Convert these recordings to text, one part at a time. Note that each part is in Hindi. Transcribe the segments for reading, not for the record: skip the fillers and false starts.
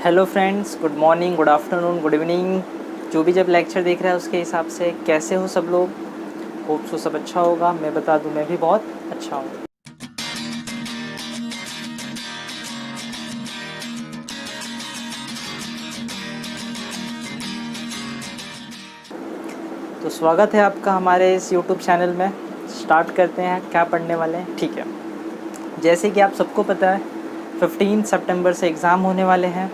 Hello friends, good morning, good afternoon, good evening. जो भी जब लेक्चर देख रहा है उसके हिसाब से कैसे हो सब लोग। होप सो सब अच्छा होगा। मैं बता दूं, मैं भी बहुत अच्छा हूँ। तो स्वागत है आपका हमारे इस यूट्यूब चैनल में। स्टार्ट करते हैं, क्या पढ़ने वाले हैं। ठीक है, जैसे कि आप सबको पता है 15 सितंबर से एग्ज़ाम होने वाले हैं।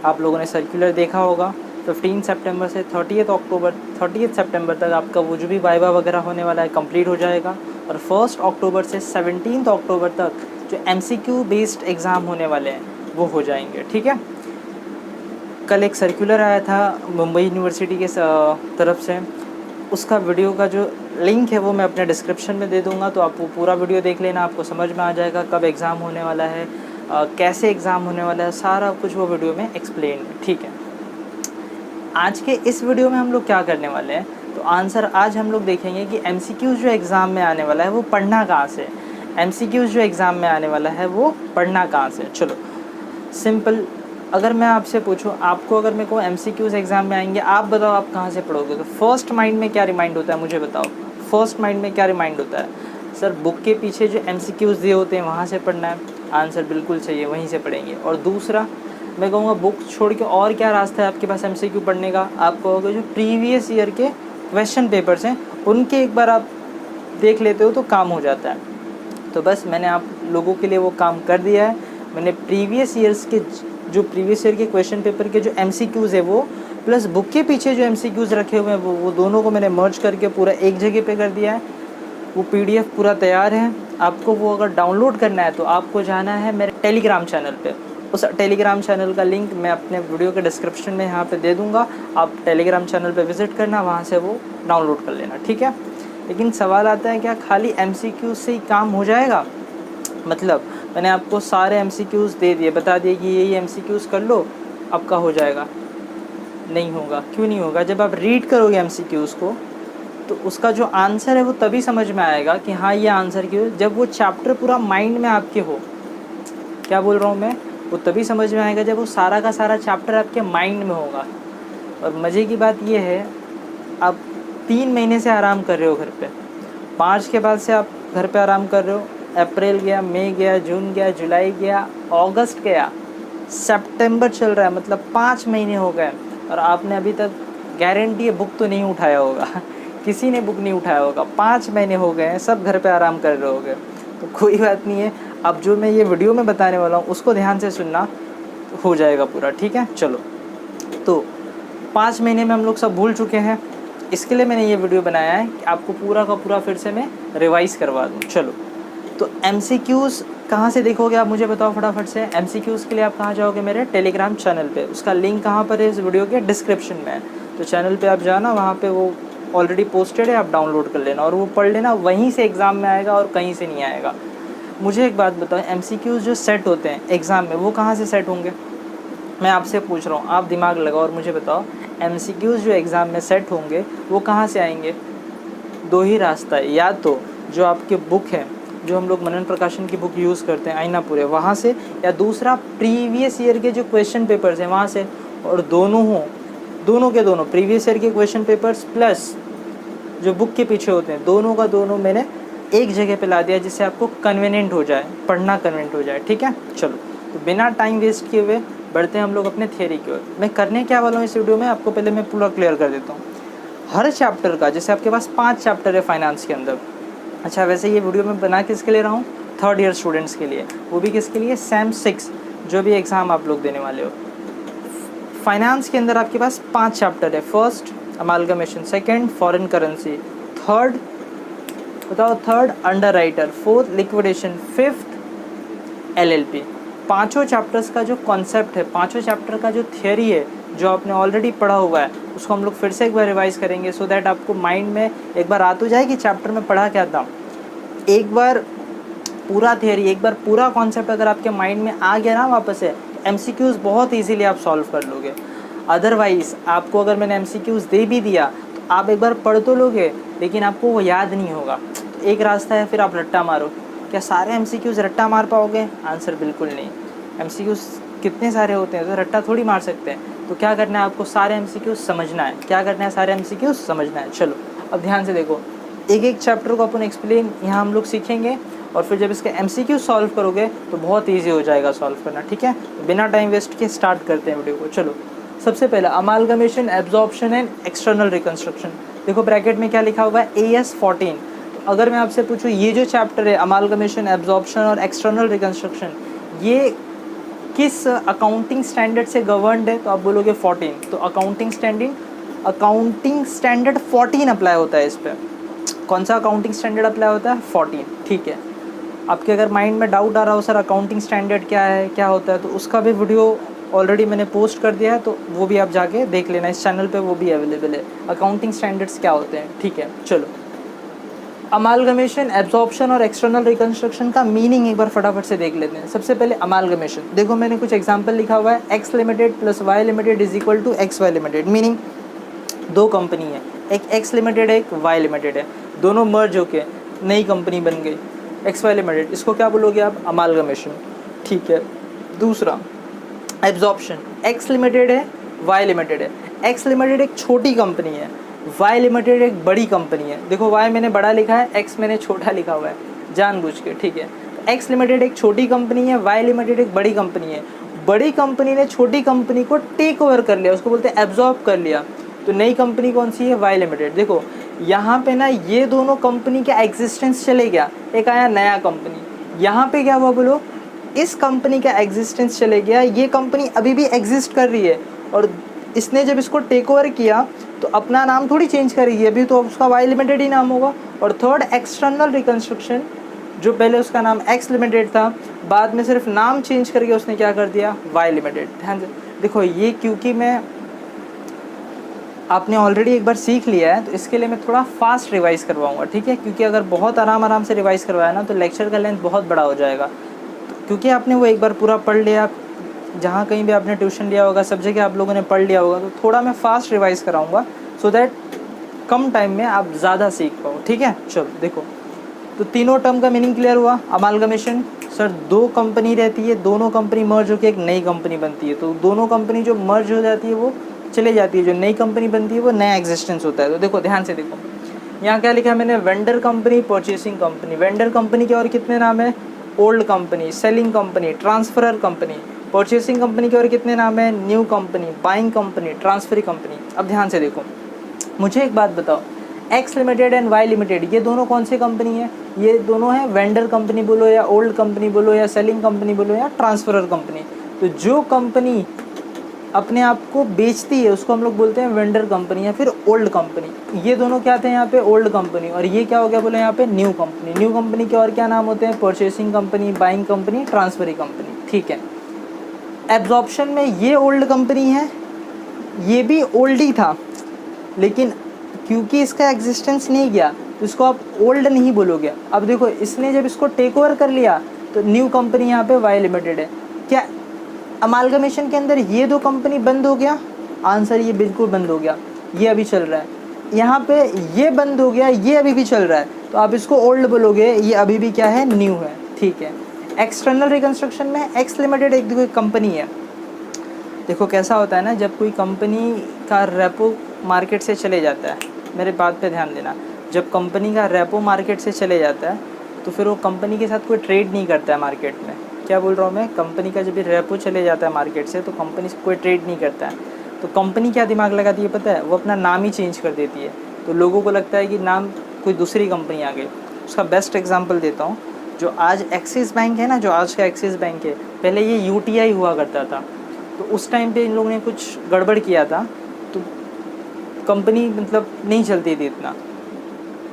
आप लोगों ने सर्कुलर देखा होगा। 15 सितंबर से 30 सितंबर तक आपका वो जो भी वाइवा वगैरह होने वाला है कंप्लीट हो जाएगा। और 1 अक्टूबर से 17 अक्टूबर तक जो MCQ बेस्ड एग्ज़ाम होने वाले हैं वो हो जाएंगे। ठीक है, कल एक सर्कुलर आया था मुंबई यूनिवर्सिटी के तरफ से। उसका वीडियो का जो लिंक है वो मैं अपने डिस्क्रिप्शन में दे दूंगा, तो आप वो पूरा वीडियो देख लेना। आपको समझ में आ जाएगा कब एग्ज़ाम होने वाला है, कैसे एग्ज़ाम होने वाला है, सारा कुछ वो वीडियो में एक्सप्लेन है। ठीक है, आज के इस वीडियो में हम लोग क्या करने वाले हैं, तो आंसर आज हम लोग देखेंगे कि MCQs जो एग्ज़ाम में आने वाला है वो पढ़ना कहाँ से। MCQs जो एग्ज़ाम में आने वाला है वो पढ़ना कहाँ से। चलो सिंपल, अगर मैं आपसे पूछूं, आपको अगर मेरे को MCQs एग्ज़ाम में आएंगे, आप बताओ आप कहाँ से पढ़ोगे। तो फर्स्ट माइंड में क्या रिमाइंड होता है, मुझे बताओ। फर्स्ट माइंड में क्या रिमाइंड होता है? सर बुक के पीछे जो MCQs दिए होते हैं वहाँ से पढ़ना है। आंसर बिल्कुल सही है, वहीं से पढ़ेंगे। और दूसरा मैं कहूँगा बुक छोड़ के और क्या रास्ता है आपके पास MCQ पढ़ने का। आप कहोगे जो प्रीवियस ईयर के क्वेश्चन पेपर्स हैं उनके एक बार आप देख लेते हो तो काम हो जाता है। तो बस मैंने आप लोगों के लिए वो काम कर दिया है। मैंने प्रीवियस ईयर के क्वेश्चन पेपर के जो MCQs है वो प्लस बुक के पीछे जो MCQs रखे हुए हैं वो दोनों को मैंने मर्ज करके पूरा एक जगह पे कर दिया है। वो PDF पूरा तैयार है। आपको वो अगर डाउनलोड करना है तो आपको जाना है मेरे टेलीग्राम चैनल पे। उस टेलीग्राम चैनल का लिंक मैं अपने वीडियो के डिस्क्रिप्शन में यहाँ पे दे दूँगा। आप टेलीग्राम चैनल पे विज़िट करना, वहाँ से वो डाउनलोड कर लेना। ठीक है, लेकिन सवाल आता है क्या खाली MCQ से ही काम हो जाएगा? मतलब मैंने आपको सारे MCQs दे दिए, बता दिए कि ये MCQs कर लो, आपका हो जाएगा। नहीं होगा। क्यों नहीं होगा? जब आप रीड करोगे MCQs को तो उसका जो आंसर है वो तभी समझ में आएगा कि हाँ ये आंसर क्यों, जब वो चैप्टर पूरा माइंड में आपके हो। क्या बोल रहा हूँ मैं? वो तभी समझ में आएगा जब वो सारा का सारा चैप्टर आपके माइंड में होगा। और मज़े की बात ये है, आप 3 महीने से आराम कर रहे हो घर पे। मार्च के बाद से आप घर पे आराम कर रहे हो। अप्रैल गया, मई गया, जून गया, जुलाई गया, अगस्त गया, सितंबर चल रहा है, मतलब 5 महीने हो गए और आपने अभी तक गारंटी है बुक तो नहीं उठाया होगा। किसी ने बुक नहीं उठाया होगा। 5 महीने हो गए हैं, सब घर पे आराम कर रहे होगे। तो कोई बात नहीं है, अब जो मैं ये वीडियो में बताने वाला हूँ उसको ध्यान से सुनना, हो जाएगा पूरा। ठीक है, चलो। तो 5 महीने में हम लोग सब भूल चुके हैं, इसके लिए मैंने ये वीडियो बनाया है कि आपको पूरा का पूरा फिर से मैं रिवाइज़ करवा दूँ। चलो, तो MCQs कहाँ से देखोगे आप, मुझे बताओ फटाफट से। MCQs के लिए आप कहाँ जाओगे? मेरे टेलीग्राम चैनल पे। उसका लिंक कहाँ पर है? इस वीडियो के डिस्क्रिप्शन में है। तो चैनल पे आप जाना, वहाँ पे वो ऑलरेडी पोस्टेड है, आप डाउनलोड कर लेना और वो पढ़ लेना। वहीं से एग्ज़ाम में आएगा और कहीं से नहीं आएगा। मुझे एक बात बताओ, MCQs जो सेट होते हैं एग्ज़ाम में वो कहाँ से सेट होंगे? मैं आपसे पूछ रहा हूँ, आप दिमाग लगाओ और मुझे बताओ MCQs जो एग्ज़ाम में सेट होंगे वो कहाँ से आएंगे? 2 ही रास्ता है, या तो जो आपके बुक है, जो हम लोग मनन प्रकाशन की बुक यूज़ करते हैं आईनापुरे, वहाँ से, या दूसरा प्रीवियस ईयर के जो क्वेश्चन पेपर्स हैं वहाँ से। और दोनों के दोनों प्रीवियस ईयर के क्वेश्चन पेपर्स प्लस जो बुक के पीछे होते हैं, दोनों का दोनों मैंने एक जगह पे ला दिया जिससे आपको कन्वीनियंट हो जाए, पढ़ना कन्वीनियंट हो जाए। ठीक है, चलो। तो बिना टाइम वेस्ट किए हुए बढ़ते हैं हम लोग अपने थियरी की ओर। मैं करने क्या वाला हूँ इस वीडियो में, आपको पहले मैं पूरा क्लियर कर देता हूँ। हर चैप्टर का, जैसे आपके पास 5 चैप्टर है फाइनेंस के अंदर। अच्छा, वैसे ये वीडियो मैं बना किसके लिए रहा हूँ? 3rd ईयर स्टूडेंट्स के लिए। वो भी किसके लिए? SAM 6 जो भी एग्ज़ाम आप लोग देने वाले हो। फाइनेंस के अंदर आपके पास 5 चैप्टर है। First amalgamation, second foreign currency, third under writer, fourth liquidation, fifth LLP। पाँचों चैप्टर्स का जो कॉन्सेप्ट है, पाँचों चैप्टर का जो थियरी है, जो आपने ऑलरेडी पढ़ा हुआ है, उसको हम लोग फिर से एक बार रिवाइज़ करेंगे, सो दैट आपको माइंड में एक बार आ तो जाए कि चैप्टर में पढ़ा क्या था। एक बार पूरा थियरी, एक बार पूरा कॉन्सेप्ट अगर आपके माइंड में आ गया ना वापस से, MCQs बहुत इजीली आप सॉल्व कर लोगे। अदरवाइज़ आपको अगर मैंने MCQs दे भी दिया तो आप एक बार पढ़ तो लोगे, लेकिन आपको वो याद नहीं होगा। तो एक रास्ता है, फिर आप रट्टा मारो। क्या सारे MCQs रट्टा मार पाओगे? आंसर बिल्कुल नहीं। MCQs कितने सारे होते हैं, तो रट्टा थोड़ी मार सकते हैं। तो क्या करना है आपको, सारे MCQ समझना है। क्या करना है, सारे MCQ समझना है। चलो अब ध्यान से देखो, एक एक चैप्टर को अपन एक्सप्लेन यहाँ हम लोग सीखेंगे, और फिर जब इसके MCQ सॉल्व करोगे तो बहुत ईजी हो जाएगा सॉल्व करना, ठीक है। बिना टाइम वेस्ट के स्टार्ट करते हैं वीडियो को। चलो सबसे पहला amalgamation, absorption and external reconstruction. देखो ब्रैकेट में क्या लिखा हुआ है, AS 14। तो अगर मैं आपसे पूछूँ ये जो चैप्टर है अमालगमेशन, एब्जॉर्प्शन और एक्सटर्नल रिकंस्ट्रक्शन, ये किस अकाउंटिंग स्टैंडर्ड से गवर्नड है, तो आप बोलोगे 14। तो अकाउंटिंग स्टैंडर्ड 14 अप्लाई होता है इस पर। कौन सा अकाउंटिंग स्टैंडर्ड अप्लाई होता है, 14, ठीक है। आपके अगर माइंड में डाउट आ रहा हो सर अकाउंटिंग स्टैंडर्ड क्या है, क्या होता है, तो उसका भी वीडियो ऑलरेडी मैंने पोस्ट कर दिया है, तो वो भी आप जाके देख लेना, इस चैनल पे वो भी अवेलेबल है, अकाउंटिंग स्टैंडर्ड्स क्या होते हैं, ठीक है। चलो अमालगमेशन, एब्जॉर्प्शन और एक्सटर्नल रिकंस्ट्रक्शन का मीनिंग एक बार फटाफट से देख लेते हैं। सबसे पहले अमालगमेशन, देखो मैंने कुछ एग्जांपल लिखा हुआ है, X limited plus Y limited is equal to XY limited. Meaning दो कंपनी है, एक X लिमिटेड है, एक Y लिमिटेड है, दोनों मर्ज होके नई कंपनी बन गई XY लिमिटेड। इसको क्या बोलोगे आप, अमालगमेशन, ठीक है। दूसरा एब्जॉर्प्शन, X लिमिटेड है, Y लिमिटेड है। X लिमिटेड एक छोटी कंपनी है, Y लिमिटेड एक बड़ी कंपनी है। देखो Y मैंने बड़ा लिखा है, X मैंने छोटा लिखा हुआ है जानबूझ के, ठीक है। X लिमिटेड एक छोटी कंपनी है, Y लिमिटेड एक बड़ी कंपनी है। बड़ी कंपनी ने छोटी कंपनी को टेक ओवर कर लिया, उसको बोलते हैं एब्जॉर्ब कर लिया। तो नई कंपनी कौन सी है, Y लिमिटेड। देखो यहाँ पे ना ये दोनों कंपनी का एग्जिस्टेंस चले गया, एक आया नया कंपनी। यहाँ पे क्या हुआ बोलो, इस कंपनी का एग्जिस्टेंस चले गया, ये कंपनी अभी भी एग्जिस्ट कर रही है, और इसने जब इसको टेक ओवर किया तो अपना नाम थोड़ी चेंज करेगी, अभी तो उसका Y लिमिटेड ही नाम होगा। और थर्ड एक्सटर्नल रिकंस्ट्रक्शन, जो पहले उसका नाम X लिमिटेड था, बाद में सिर्फ नाम चेंज करके उसने क्या कर दिया, Y लिमिटेड। ध्यान से देखो, ये क्योंकि मैं आपने ऑलरेडी एक बार सीख लिया है, तो इसके लिए मैं थोड़ा फास्ट रिवाइज़ करवाऊँगा, ठीक है। क्योंकि अगर बहुत आराम से रिवाइज़ करवाया ना तो लेक्चर का लेंथ बहुत बड़ा हो जाएगा, क्योंकि आपने वो एक बार पूरा पढ़ लिया, जहाँ कहीं भी आपने ट्यूशन लिया होगा, सब जगह आप लोगों ने पढ़ लिया होगा, तो थोड़ा मैं फास्ट रिवाइज़ कराऊंगा, सो दैट कम टाइम में आप ज़्यादा सीख पाओ, ठीक है। चलो देखो, तो तीनों टर्म का मीनिंग क्लियर हुआ। अमालगमेशन, सर दो कंपनी रहती है, दोनों कंपनी मर्ज होकर एक नई कंपनी बनती है, तो दोनों कंपनी जो मर्ज हो जाती है वो चले जाती है, जो नई कंपनी बनती है वो नया एग्जिस्टेंस होता है। तो देखो ध्यान से देखो, यहाँ क्या लिखा है मैंने, vendor company, purchasing company. Vendor company के और कितने नाम है, old company, selling company, transferor company. Purchasing company के और कितने नाम है, new company, buying company, transferee company. अब ध्यान से देखो, मुझे एक बात बताओ, X limited and Y limited ये दोनों कौन सी कंपनी है, ये दोनों है वेंडर कंपनी बोलो, या ओल्ड कंपनी बोलो, या सेलिंग कंपनी बोलो, या ट्रांसफरर कंपनी। तो जो कंपनी अपने आप को बेचती है उसको हम लोग बोलते हैं वेंडर कंपनी या फिर ओल्ड कंपनी। ये दोनों क्या थे यहाँ पे, ओल्ड कंपनी, और ये क्या हो गया बोले यहाँ पे, न्यू कंपनी। न्यू कंपनी के और क्या नाम होते हैं, purchasing company, buying company, transferee company, ठीक है। एब्जॉर्प्शन में ये ओल्ड कंपनी है, ये भी ओल्ड ही था, लेकिन क्योंकि इसका एग्जिस्टेंस नहीं गया तो इसको आप ओल्ड नहीं बोलोगे। अब देखो, इसने जब इसको टेक ओवर कर लिया तो न्यू कंपनी यहाँ पे Y लिमिटेड है। क्या अमालगमेशन के अंदर ये दो कंपनी बंद हो गया, आंसर ये बिल्कुल बंद हो गया, ये अभी चल रहा है। यहाँ पे ये बंद हो गया, ये अभी भी चल रहा है, तो आप इसको ओल्ड बोलोगे, ये अभी भी क्या है, न्यू है, ठीक है। एक्सटर्नल रिकंस्ट्रक्शन में X लिमिटेड एक देखो कंपनी है। देखो कैसा होता है ना, जब कोई कंपनी का रेपो मार्केट से चले जाता है, मेरे बात पे ध्यान देना, जब कंपनी का रेपो मार्केट से चले जाता है तो फिर वो कंपनी के साथ कोई ट्रेड नहीं करता है मार्केट में। क्या बोल रहा हूँ मैं, कंपनी का जब भी रेपो चले जाता है मार्केट से तो कंपनी से कोई ट्रेड नहीं करता है। तो कंपनी क्या दिमाग लगाती है पता है, वो अपना नाम ही चेंज कर देती है, तो लोगों को लगता है कि नाम कोई दूसरी कंपनी आ गई। उसका बेस्ट एग्जाम्पल देता हूँ, जो आज एक्सिस बैंक है ना, जो आज का एक्सिस बैंक है, पहले ये UTI हुआ करता था। तो उस टाइम पे इन लोगों ने कुछ गड़बड़ किया था, तो कंपनी मतलब नहीं चलती थी, इतना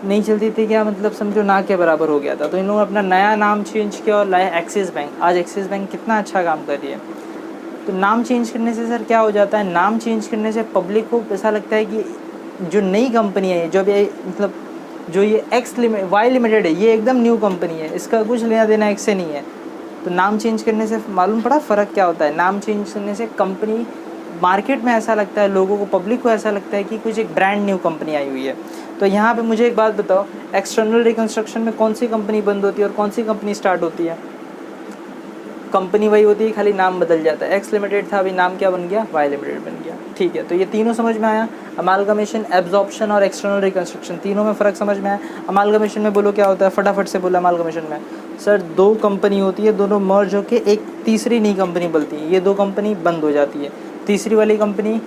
नहीं चलती थी, क्या मतलब समझो ना के बराबर हो गया था। तो इन लोगों ने अपना नया नाम चेंज किया और लाया एक्सिस बैंक। आज एक्सिस बैंक कितना अच्छा काम कर रही है। तो नाम चेंज करने से सर क्या हो जाता है, नाम चेंज करने से पब्लिक को ऐसा लगता है कि जो नई कंपनी है, जो भी मतलब जो ये Y लिमिटेड है, ये एकदम न्यू कंपनी है, इसका कुछ लेना देना X से नहीं है। तो नाम चेंज करने से मालूम पड़ा फ़र्क क्या होता है। नाम चेंज करने से कंपनी मार्केट में ऐसा लगता है, लोगों को, पब्लिक को ऐसा लगता है कि कुछ एक ब्रांड न्यू कंपनी आई हुई है। तो यहाँ पे मुझे एक बात बताओ, एक्सटर्नल रिकंस्ट्रक्शन में कौन सी कंपनी बंद होती है और कौन सी कंपनी स्टार्ट होती है, कंपनी वही होती है, खाली नाम बदल जाता है। एक्स लिमिटेड था, अभी नाम क्या बन गया, वाई लिमिटेड बन गया। ठीक है, तो ये तीनों समझ में आया। अमालगमेशन, एब्जॉर्प्शन और एक्सटर्नल रिकंस्ट्रक्शन, तीनों में फ़र्क समझ में आया। अमालगमेशन में बोलो क्या होता है, फटाफट से बोलो। अमालगमेशन में सर दो कंपनी होती है, दोनों मर्ज होकर एक तीसरी नई कंपनी बनती है। ये दो कंपनी बंद हो जाती है, तीसरी वाली कंपनी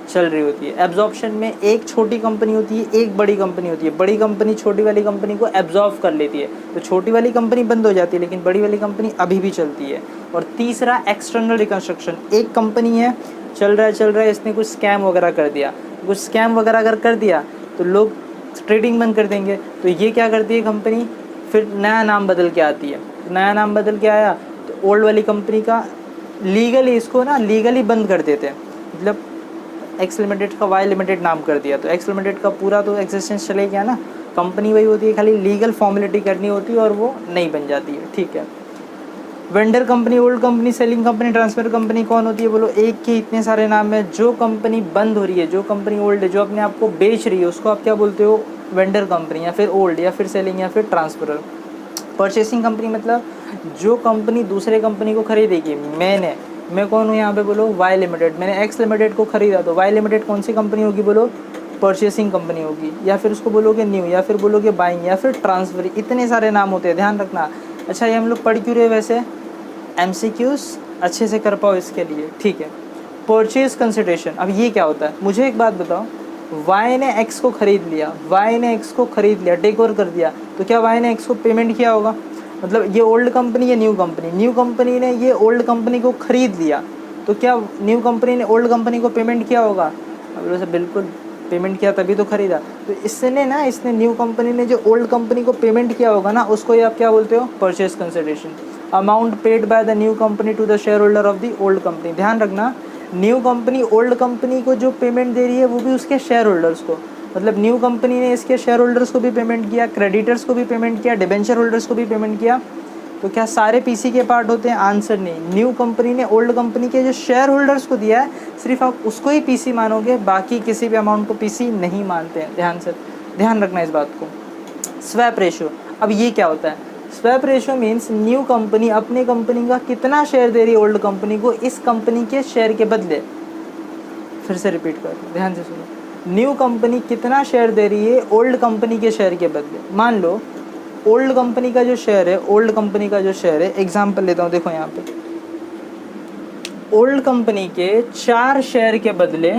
चल रही होती है। एब्जॉर्प्शन में एक छोटी कंपनी होती है, एक बड़ी कंपनी होती है। बड़ी कंपनी छोटी वाली कंपनी को एब्जॉर्ब कर लेती है, तो छोटी वाली कंपनी बंद हो जाती है, लेकिन बड़ी वाली कंपनी अभी भी चलती है। और तीसरा एक्सटर्नल रिकंस्ट्रक्शन, एक कंपनी है, चल रहा है, इसने कुछ स्कैम वगैरह कर दिया। कुछ स्कैम वगैरह अगर कर दिया तो लोग ट्रेडिंग बंद कर देंगे, तो ये क्या करती है कंपनी, फिर नया नाम बदल के आती है। नया नाम बदल के आया तो ओल्ड वाली कंपनी का लीगली, इसको ना लीगली बंद कर देते हैं। मतलब एक्स लिमिटेड का वाई लिमिटेड नाम कर दिया, तो एक्स लिमिटेड का पूरा तो एग्जिस्टेंस चले गया ना। कंपनी वही होती है, खाली लीगल फॉर्मेलिटी करनी होती है और वो नहीं बन जाती है। ठीक है, vendor company, old company, selling company, transfer company कौन होती है बोलो, एक के इतने सारे नाम है। जो कंपनी बंद हो रही है, जो कंपनी ओल्ड है, जो अपने आप को बेच रही है, उसको आप क्या बोलते हो, वेंडर कंपनी, या फिर ओल्ड, या फिर सेलिंग, या फिर ट्रांसफरर। परचेसिंग कंपनी मतलब जो कंपनी दूसरे कंपनी को खरीदेगी। मैं कौन हूँ यहाँ पे बोलो, वाई लिमिटेड। मैंने एक्स लिमिटेड को खरीदा, तो वाई लिमिटेड कौन सी कंपनी होगी बोलो, परचेसिंग कंपनी होगी। या फिर उसको बोलोगे न्यू, या फिर बोलोगे बाइंग, या फिर ट्रांसफर। इतने सारे नाम होते हैं, ध्यान रखना। अच्छा, ये हम लोग पढ़ क्यों रहे वैसे, MCQs अच्छे से कर पाओ इसके लिए। ठीक है, परचेज कंसिडरेशन। अब ये क्या होता है, मुझे एक बात बताओ, वाई ने एक्स को खरीद लिया, टेक ओवर कर दिया, तो क्या वाई ने एक्स को पेमेंट किया होगा। मतलब ये ओल्ड कंपनी या न्यू कंपनी ने ये ओल्ड कंपनी को खरीद लिया, तो क्या न्यू कंपनी ने ओल्ड कंपनी को पेमेंट किया होगा। अब सर बिल्कुल पेमेंट किया तभी तो खरीदा। तो इसने न्यू कंपनी ने जो ओल्ड कंपनी को पेमेंट किया होगा ना, उसको ये आप क्या बोलते हो, purchase consideration. Amount paid by the new company to the shareholder of the old company. ध्यान रखना, न्यू कंपनी ओल्ड कंपनी को जो पेमेंट दे रही है वो भी उसके शेयर होल्डर्स को। मतलब न्यू कंपनी ने इसके शेयर होल्डर्स को भी पेमेंट किया, क्रेडिटर्स को भी पेमेंट किया, डिबेंचर होल्डर्स को भी पेमेंट किया। तो क्या सारे पीसी के पार्ट होते हैं, आंसर नहीं। न्यू कंपनी ने ओल्ड कंपनी के जो शेयर होल्डर्स को दिया है, सिर्फ आप उसको ही पीसी मानोगे, बाकी किसी भी अमाउंट को पीसी नहीं मानते हैं। ध्यान रखना इस बात को। स्वैप रेशियो, अब ये क्या होता है, swap ratio means new company अपने कंपनी का कितना शेयर दे रही है ओल्ड कंपनी को इस कंपनी के शेयर के बदले। फिर से रिपीट कर दो, ध्यान से सुनो। न्यू कंपनी कितना शेयर दे रही है ओल्ड कंपनी के शेयर के बदले। मान लो ओल्ड कंपनी का जो शेयर है, एग्जाम्पल लेता हूँ, देखो यहाँ पे ओल्ड कंपनी के 4 शेयर के बदले,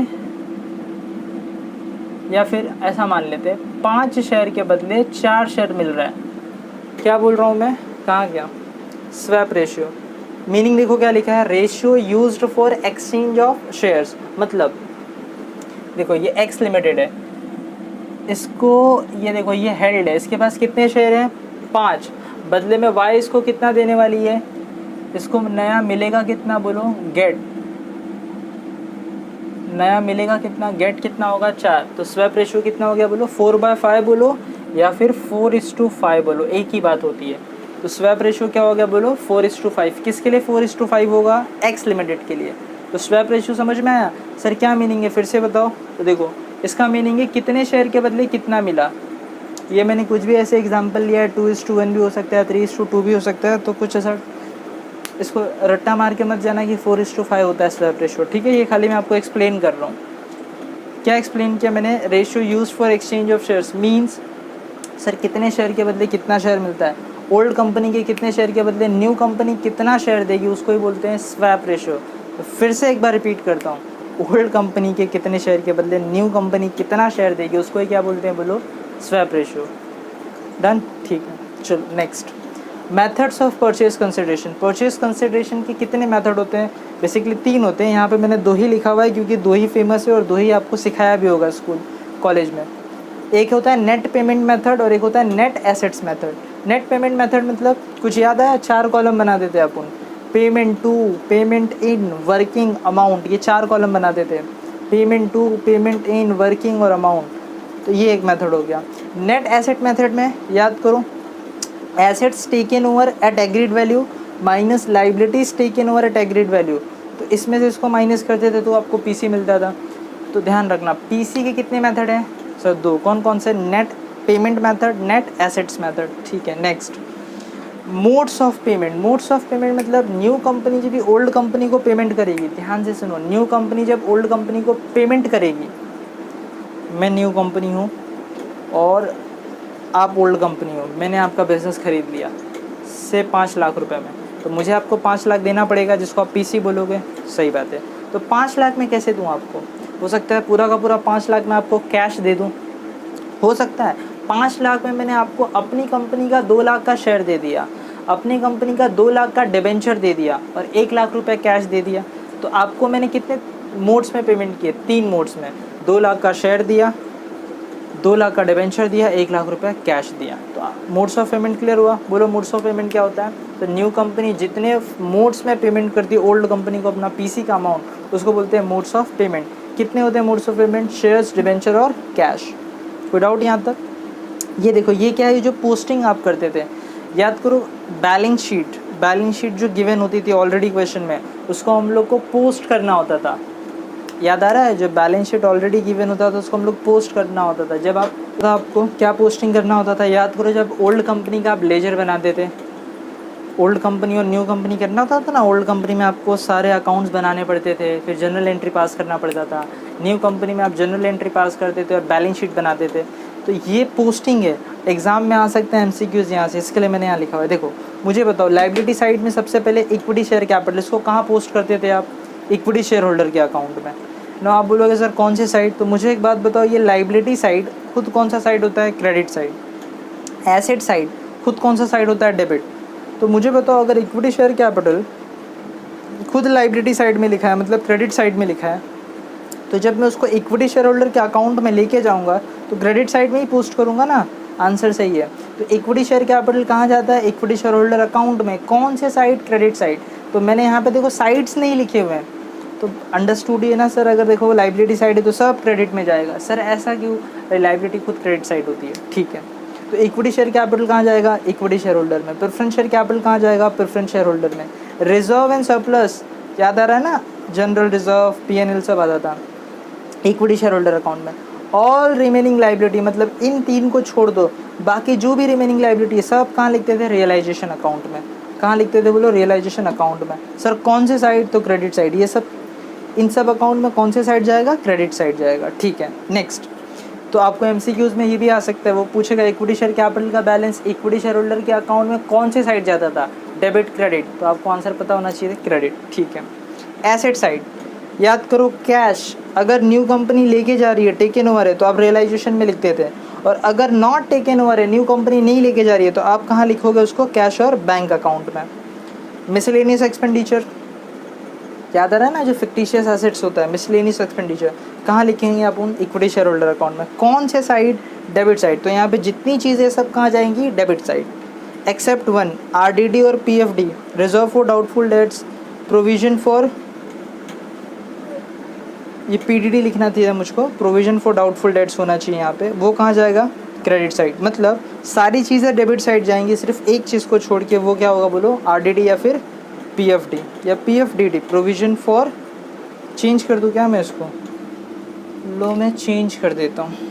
या फिर ऐसा मान लेते हैं 5 शेयर के बदले 4 शेयर मिल रहा है। क्या बोल रहा हूँ मैं, कहाँ गया, स्वैप रेशियो। मीनिंग देखो क्या लिखा है, ratio used for exchange of shares. मतलब देखो ये एक्स लिमिटेड है, इसको ये देखो ये हेल्ड है, इसके पास कितने शेयर हैं, 5। बदले में वाई इसको कितना देने वाली है, इसको नया मिलेगा कितना बोलो, गेट। नया मिलेगा कितना, गेट कितना होगा, 4। तो स्वैप रेशियो कितना हो गया बोलो, 4/5 बोलो या फिर 4:5 बोलो, एक ही बात होती है। तो स्वैप रेशियो क्या हो गया बोलो, 4:5। किसके लिए 4:5 होगा, एक्स लिमिटेड के लिए। तो स्वैप रेशियो समझ में आया। सर क्या मीनिंग है, फिर से बताओ। तो देखो इसका मीनिंग है कितने शेयर के बदले कितना मिला। ये मैंने कुछ भी ऐसे एग्जांपल लिया है, 2:1 भी हो सकता है, 3:2 भी हो सकता है। तो कुछ ऐसा इसको रट्टा मार के मत जाना कि 4:5 होता है स्वैप रेशियो। ठीक है, ये खाली मैं आपको एक्सप्लेन कर रहा हूँ। क्या एक्सप्लेन किया मैंने, ratio use for exchange of shares means sir कितने शेयर के बदले कितना शेयर मिलता है। ओल्ड कंपनी के कितने शेयर के बदले न्यू कंपनी कितना शेयर देगी, उसको ही बोलते हैं स्वैप रेशियो। तो फिर से एक बार रिपीट करता हूँ, ओल्ड कंपनी के कितने शेयर के बदले न्यू कंपनी कितना शेयर देगी, उसको ही क्या बोलते हैं बोलो, स्वैप रेशियो। डन, ठीक है। चलो next, methods of purchase consideration. Purchase consideration के कितने मेथड होते हैं, बेसिकली 3 होते हैं। यहाँ पे मैंने 2 ही लिखा हुआ है क्योंकि 2 ही फेमस है और 2 ही आपको सिखाया भी होगा स्कूल कॉलेज में। एक होता है नेट पेमेंट मेथड और एक होता है net assets method. Net payment method मतलब कुछ याद है, 4 कॉलम बना देते हैं अपन, payment to, payment in, working, amount, ये 4 कॉलम बना देते हैं, payment to, payment in, working और अमाउंट। तो ये एक मेथड हो गया। नेट एसेट मेथड में याद करो, assets taken over at agreed value minus liabilities taken over at agreed value. तो इसमें से इसको माइनस करते थे तो आपको पीसी मिलता था। तो ध्यान रखना, पीसी के कितने मेथड हैं सर, 2। कौन कौन से, net payment method, net assets method. ठीक है, next modes of payment, modes of payment मतलब न्यू कंपनी जब भी ओल्ड कंपनी को पेमेंट करेगी, ध्यान से सुनो, न्यू कंपनी जब ओल्ड कंपनी को पेमेंट करेगी, मैं न्यू कंपनी हूँ और आप ओल्ड कंपनी हो, मैंने आपका बिज़नेस ख़रीद लिया से 5 लाख रुपए में, तो मुझे आपको 5 लाख देना पड़ेगा, जिसको आप पीसी बोलोगे, सही बात है। तो 5 लाख में कैसे दूँ आपको? हो सकता है पूरा का पूरा 5 लाख में आपको कैश दे दूँ, हो सकता है 5 लाख में मैंने आपको अपनी कंपनी का 2 लाख का शेयर दे दिया, अपनी कंपनी का 2 लाख का डिबेंचर दे दिया और 1 लाख रुपए कैश दे दिया, तो आपको मैंने कितने मोड्स में पेमेंट किए? 3 मोड्स में, 2 लाख का शेयर दिया, 2 लाख का डिबेंचर दिया, 1 लाख रुपए कैश दिया। तो मोड्स ऑफ पेमेंट क्लियर हुआ? बोलो मोड्स ऑफ पेमेंट क्या होता है? तो न्यू कंपनी जितने मोड्स में पेमेंट करती है ओल्ड कंपनी को अपना पीसी का अमाउंट, उसको बोलते हैं मोड्स ऑफ पेमेंट। कितने होते हैं modes of payment? Shares, debenture और कैश। कोई डाउट यहाँ तक? ये देखो, ये क्या है? जो पोस्टिंग आप करते थे, याद करो, बैलेंस शीट जो गिवन होती थी ऑलरेडी क्वेश्चन में, उसको हम लोग को पोस्ट करना होता था। याद आ रहा है? जो बैलेंस शीट ऑलरेडी गिवन होता था उसको हम लोग पोस्ट करना होता था। जब आपको क्या पोस्टिंग करना होता था? याद करो, जब ओल्ड कंपनी का आप लेजर बनाते थे, ओल्ड कंपनी और न्यू कंपनी करना होता था ना, ओल्ड कंपनी में आपको सारे अकाउंट्स बनाने पड़ते थे, फिर जनरल एंट्री पास करना पड़ता था। न्यू कंपनी में आप जनरल एंट्री पास करते थे और बैलेंस शीट बनाते थे। तो ये पोस्टिंग है, एग्जाम में आ सकते हैं एमसीक्यूज यहाँ से, इसके लिए मैंने यहाँ लिखा हुआ है। देखो मुझे बताओ, लाइबिलिटी साइड में सबसे पहले इक्विटी शेयर कैपिटल, इसको कहाँ पोस्ट करते थे आप? इक्विटी शेयर होल्डर के अकाउंट में ना। आप बोलोगे सर कौन से साइड? तो मुझे एक बात बताओ, ये लाइबिलिटी साइड खुद कौन सा साइड होता है? Credit side. एसेट साइड खुद कौन सा साइड होता है? डेबिट। तो मुझे बताओ, अगर इक्विटी शेयर कैपिटल खुद लाइबिलिटी साइड में लिखा है, मतलब क्रेडिट साइड में लिखा है, तो जब मैं उसको इक्विटी शेयर होल्डर के अकाउंट में लेके जाऊंगा तो क्रेडिट साइड में ही पोस्ट करूंगा ना। आंसर सही है। तो इक्विटी शेयर कैपिटल कहाँ जाता है? इक्विटी शेयर होल्डर अकाउंट में। कौन से साइड? Credit side. तो मैंने यहाँ पे देखो साइड्स नहीं लिखे हुए हैं, तो अंडरस्टूड ही है ना सर। अगर देखो लाइबिलिटी साइड है तो सब क्रेडिट में जाएगा। सर ऐसा क्यों? लाइबिलिटी खुद क्रेडिट साइड होती है, ठीक है। तो इक्विटी शेयर कैपिटल कहाँ जाएगा? इक्विटी शेयर होल्डर में। प्रेफरेंस शेयर कैपिटल कहाँ जाएगा? प्रेफरेंस शेयर होल्डर में। रिजर्व एंड सरप्लस याद आ रहा है ना? जनरल रिजर्व, पीएनएल सब आता था इक्विटी शेयर होल्डर अकाउंट में। ऑल रिमेनिंग लाइबिलिटी, मतलब इन 3 को छोड़ दो, बाकी जो भी रिमेनिंग लाइबिलिटी है सब कहाँ लिखते थे? रियलाइजेशन अकाउंट में। कहाँ लिखते थे बोलो? रियलाइजेशन अकाउंट में। सर कौन से साइड? तो क्रेडिट साइड। ये सब, इन सब अकाउंट में कौन से साइड जाएगा? क्रेडिट साइड जाएगा, ठीक है। नेक्स्ट, तो आपको एमसीक्यूज में ये भी आ सकता है, वो पूछेगा इक्विटी शेयर कैपिटल का बैलेंस इक्विटी शेयर होल्डर के अकाउंट में कौन से साइड जाता था? Debit, credit. तो आपको आंसर पता होना चाहिए क्रेडिट, ठीक है। एसेट साइड याद करो, कैश अगर न्यू कंपनी लेके जा रही है, टेकन ओवर है, तो आप रियलाइजेशन में लिखते थे, और अगर नॉट टेकन ओवर है, न्यू कंपनी नहीं लेके जा रही है, तो आप कहाँ लिखोगे उसको? कैश और बैंक अकाउंट में। मिसलेनियस एक्सपेंडिचर याद आ रहा है ना? जो फिक्टिशियस एसेट्स होता है, मिसलेनियस एक्सपेंडिचर कहाँ लिखेंगे आप? उन इक्विटी शेयर होल्डर अकाउंट में। कौन से साइड? Debit side. तो यहाँ पे जितनी चीज़ें सब कहाँ जाएंगी? डेबिट साइड, एक्सेप्ट 1, आरडीडी और PFD, reserve for doubtful debts, provision for, ये पीडीडी लिखना चाहिए मुझको, प्रोविजन फॉर डाउटफुल डेट्स होना चाहिए यहाँ पे, वो कहाँ जाएगा? Credit side. मतलब सारी चीज़ें डेबिट साइड जाएंगी, सिर्फ एक चीज़ को छोड़ के, वो क्या होगा बोलो? आरडीडी या फिर पीएफडी या पीएफडीडी, प्रोविजन फॉर, चेंज कर दूँ क्या मैं इसको? लो मैं चेंज कर देता हूँ।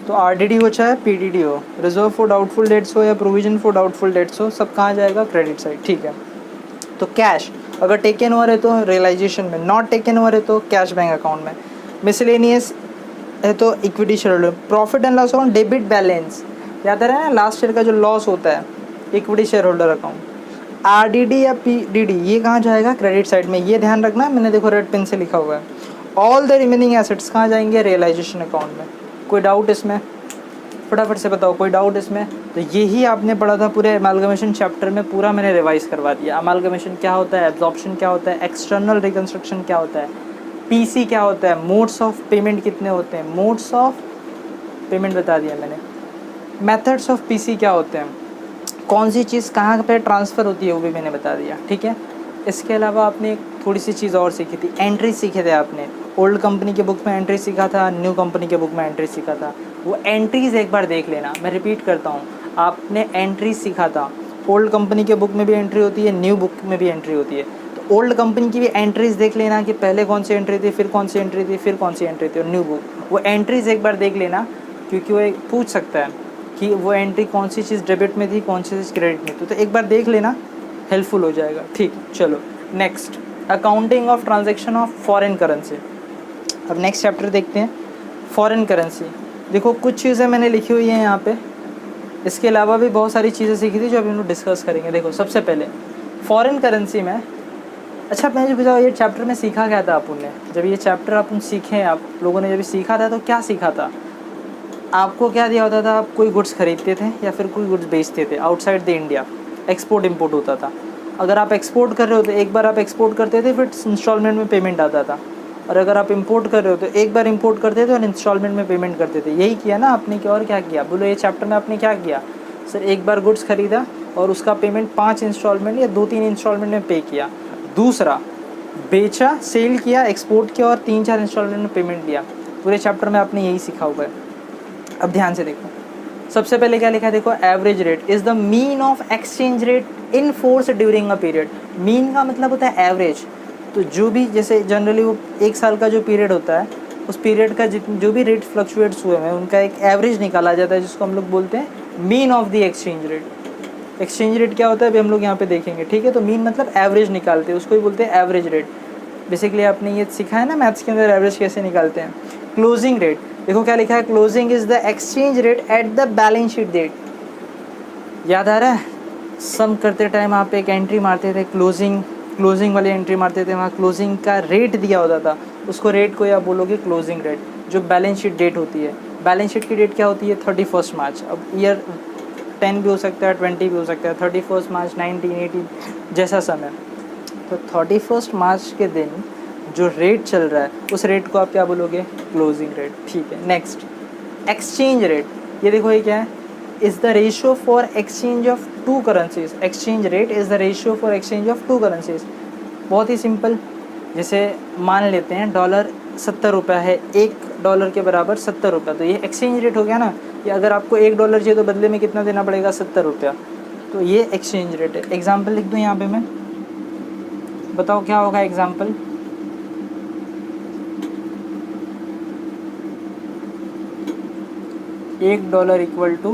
तो आरडीडी हो चाहे पीडीडी हो, रिजर्व फॉर डाउटफुल डेट्स हो या प्रोविजन फॉर डाउटफुल डेट्स हो, सब कहाँ जाएगा? क्रेडिट साइड, ठीक है। तो कैश अगर टेकन ओवर है तो रियलाइजेशन में, नॉट टेकन ओवर है तो कैश बैंक अकाउंट में, मिसलेनियस है तो equity share holder. Profit and loss account, debit balance याद आ रहा है ना? लास्ट ईयर का जो लॉस होता है, equity share holder account. RDD या पीडीडी ये कहाँ जाएगा? क्रेडिट साइड में। ये ध्यान रखना, मैंने देखो रेड पेन से लिखा हुआ है। ऑल द रिमेनिंग एसेट्स कहाँ जाएंगे? रियलाइजेशन अकाउंट में। कोई डाउट इसमें? फटाफट से बताओ, कोई डाउट इसमें? तो यही आपने पढ़ा था पूरे अमालगमेशन चैप्टर में, पूरा मैंने रिवाइज करवा दिया। अमालगमेशन क्या होता है, एब्जॉर्प्शन क्या होता है, एक्सटर्नल रिकंस्ट्रक्शन क्या होता है, पीसी क्या होता है, मोड्स ऑफ पेमेंट कितने होते हैं, मोड्स ऑफ पेमेंट बता दिया मैंने, मेथड्स ऑफ पीसी क्या होते हैं, कौन सी चीज़ कहाँ पे ट्रांसफ़र होती है वो भी मैंने बता दिया, ठीक है। इसके अलावा आपने एक थोड़ी सी चीज़ और सीखी थी, एंट्री सीखे थे आपने। ओल्ड कंपनी के बुक में एंट्री सीखा था, न्यू कंपनी के बुक में एंट्री सीखा था। वो एंट्रीज़ एक बार देख लेना, मैं रिपीट करता हूँ, आपने एंट्री सीखा था। ओल्ड कंपनी के बुक में भी एंट्री होती है, न्यू बुक में भी एंट्री होती है। तो ओल्ड कंपनी की भी एंट्रीज देख लेना कि पहले कौन सी एंट्री थी, फिर कौन सी एंट्री थी, फिर कौन सी एंट्री थी, और न्यू बुक, वो एंट्रीज एक बार देख लेना, क्योंकि वो एक पूछ सकता है कि वो एंट्री कौन सी चीज़ डेबिट में थी, कौन सी चीज़ क्रेडिट में थी, तो एक बार देख लेना, हेल्पफुल हो जाएगा। ठीक, चलो next, accounting of transaction of foreign currency. अब नेक्स्ट चैप्टर देखते हैं, फॉरेन करेंसी। देखो कुछ चीज़ें मैंने लिखी हुई हैं यहाँ पे, इसके अलावा भी बहुत सारी चीज़ें सीखी थी जो अभी हम लोग डिस्कस करेंगे। देखो सबसे पहले फॉरेन करेंसी में, अच्छा मैं जो बताओ ये चैप्टर में सीखा क्या था अपन ने, जब ये चैप्टर अपन सीखे, आप लोगों ने जब सीखा था तो क्या सीखा था, आपको क्या दिया होता था, आप कोई गुड्स खरीदते थे या फिर कोई गुड्स बेचते थे outside the India, export import होता था। अगर आप एक्सपोर्ट कर रहे हो तो एक बार आप एक्सपोर्ट करते थे, फिर इंस्टॉलमेंट में पेमेंट आता था, और अगर आप इंपोर्ट कर रहे हो तो एक बार इंपोर्ट करते थे और इंस्टॉलमेंट में पेमेंट करते थे। यही किया ना आपने, क्या और क्या किया, बोलो ये चैप्टर में आपने क्या किया, सर एक बार गुड्स खरीदा और उसका पेमेंट 5 इंस्टॉलमेंट या 2-3 इंस्टॉलमेंट में पे किया। दूसरा, बेचा, सेल किया, एक्सपोर्ट किया और 3-4 इंस्टॉलमेंट में पेमेंट दिया। पूरे चैप्टर में आपने यही सीखा हुआ है। अब ध्यान से देखो, सबसे पहले क्या लिखा है, देखो average rate is the mean of exchange rate in force during a period. Mean का मतलब होता है एवरेज, तो जो भी जैसे जनरली वो 1 साल का जो पीरियड होता है, उस पीरियड का जो भी रेट फ्लक्चुएट्स हुए हैं उनका एक एवरेज निकाला जाता है, जिसको हम लोग बोलते हैं mean of the exchange rate. Exchange rate क्या होता है अभी हम लोग यहाँ पे देखेंगे, ठीक है। तो मीन मतलब एवरेज निकालते हैं, उसको ही बोलते हैं एवरेज रेट। बेसिकली आपने ये सीखा है ना मैथ्स के अंदर, एवरेज कैसे निकालते हैं। क्लोजिंग रेट, देखो क्या लिखा है, closing is the exchange rate at the balance sheet date. याद आ रहा है, सम करते टाइम आप एक एंट्री मारते थे, क्लोजिंग वाली एंट्री मारते थे, वहाँ क्लोजिंग का रेट दिया होता था, उसको रेट को या बोलोगे क्लोजिंग रेट, जो बैलेंस शीट डेट होती है। बैलेंस शीट की डेट क्या होती है, 31 मार्च। अब ईयर 10 भी हो सकता है, 20 भी हो सकता है, 31 मार्च 1980 जैसा समय। तो 31 मार्च के दिन जो रेट चल रहा है उस रेट को आप क्या बोलोगे, क्लोजिंग रेट। ठीक है, नेक्स्ट एक्सचेंज रेट, ये देखो ये क्या है, is the ratio for exchange of 2 currencies. Exchange rate is the ratio for exchange of 2 currencies. बहुत ही सिंपल, जैसे मान लेते हैं डॉलर 70 रुपये है, $1 के बराबर 70 रुपये, तो ये एक्सचेंज रेट हो गया ना। ये अगर आपको $1 चाहिए तो बदले में कितना देना पड़ेगा, 70 रुपया, तो ये एक्सचेंज रेट है। एग्जाम्पल लिख दूँ यहाँ पे मैं, बताओ क्या होगा एग्जाम्पल। $1 equal to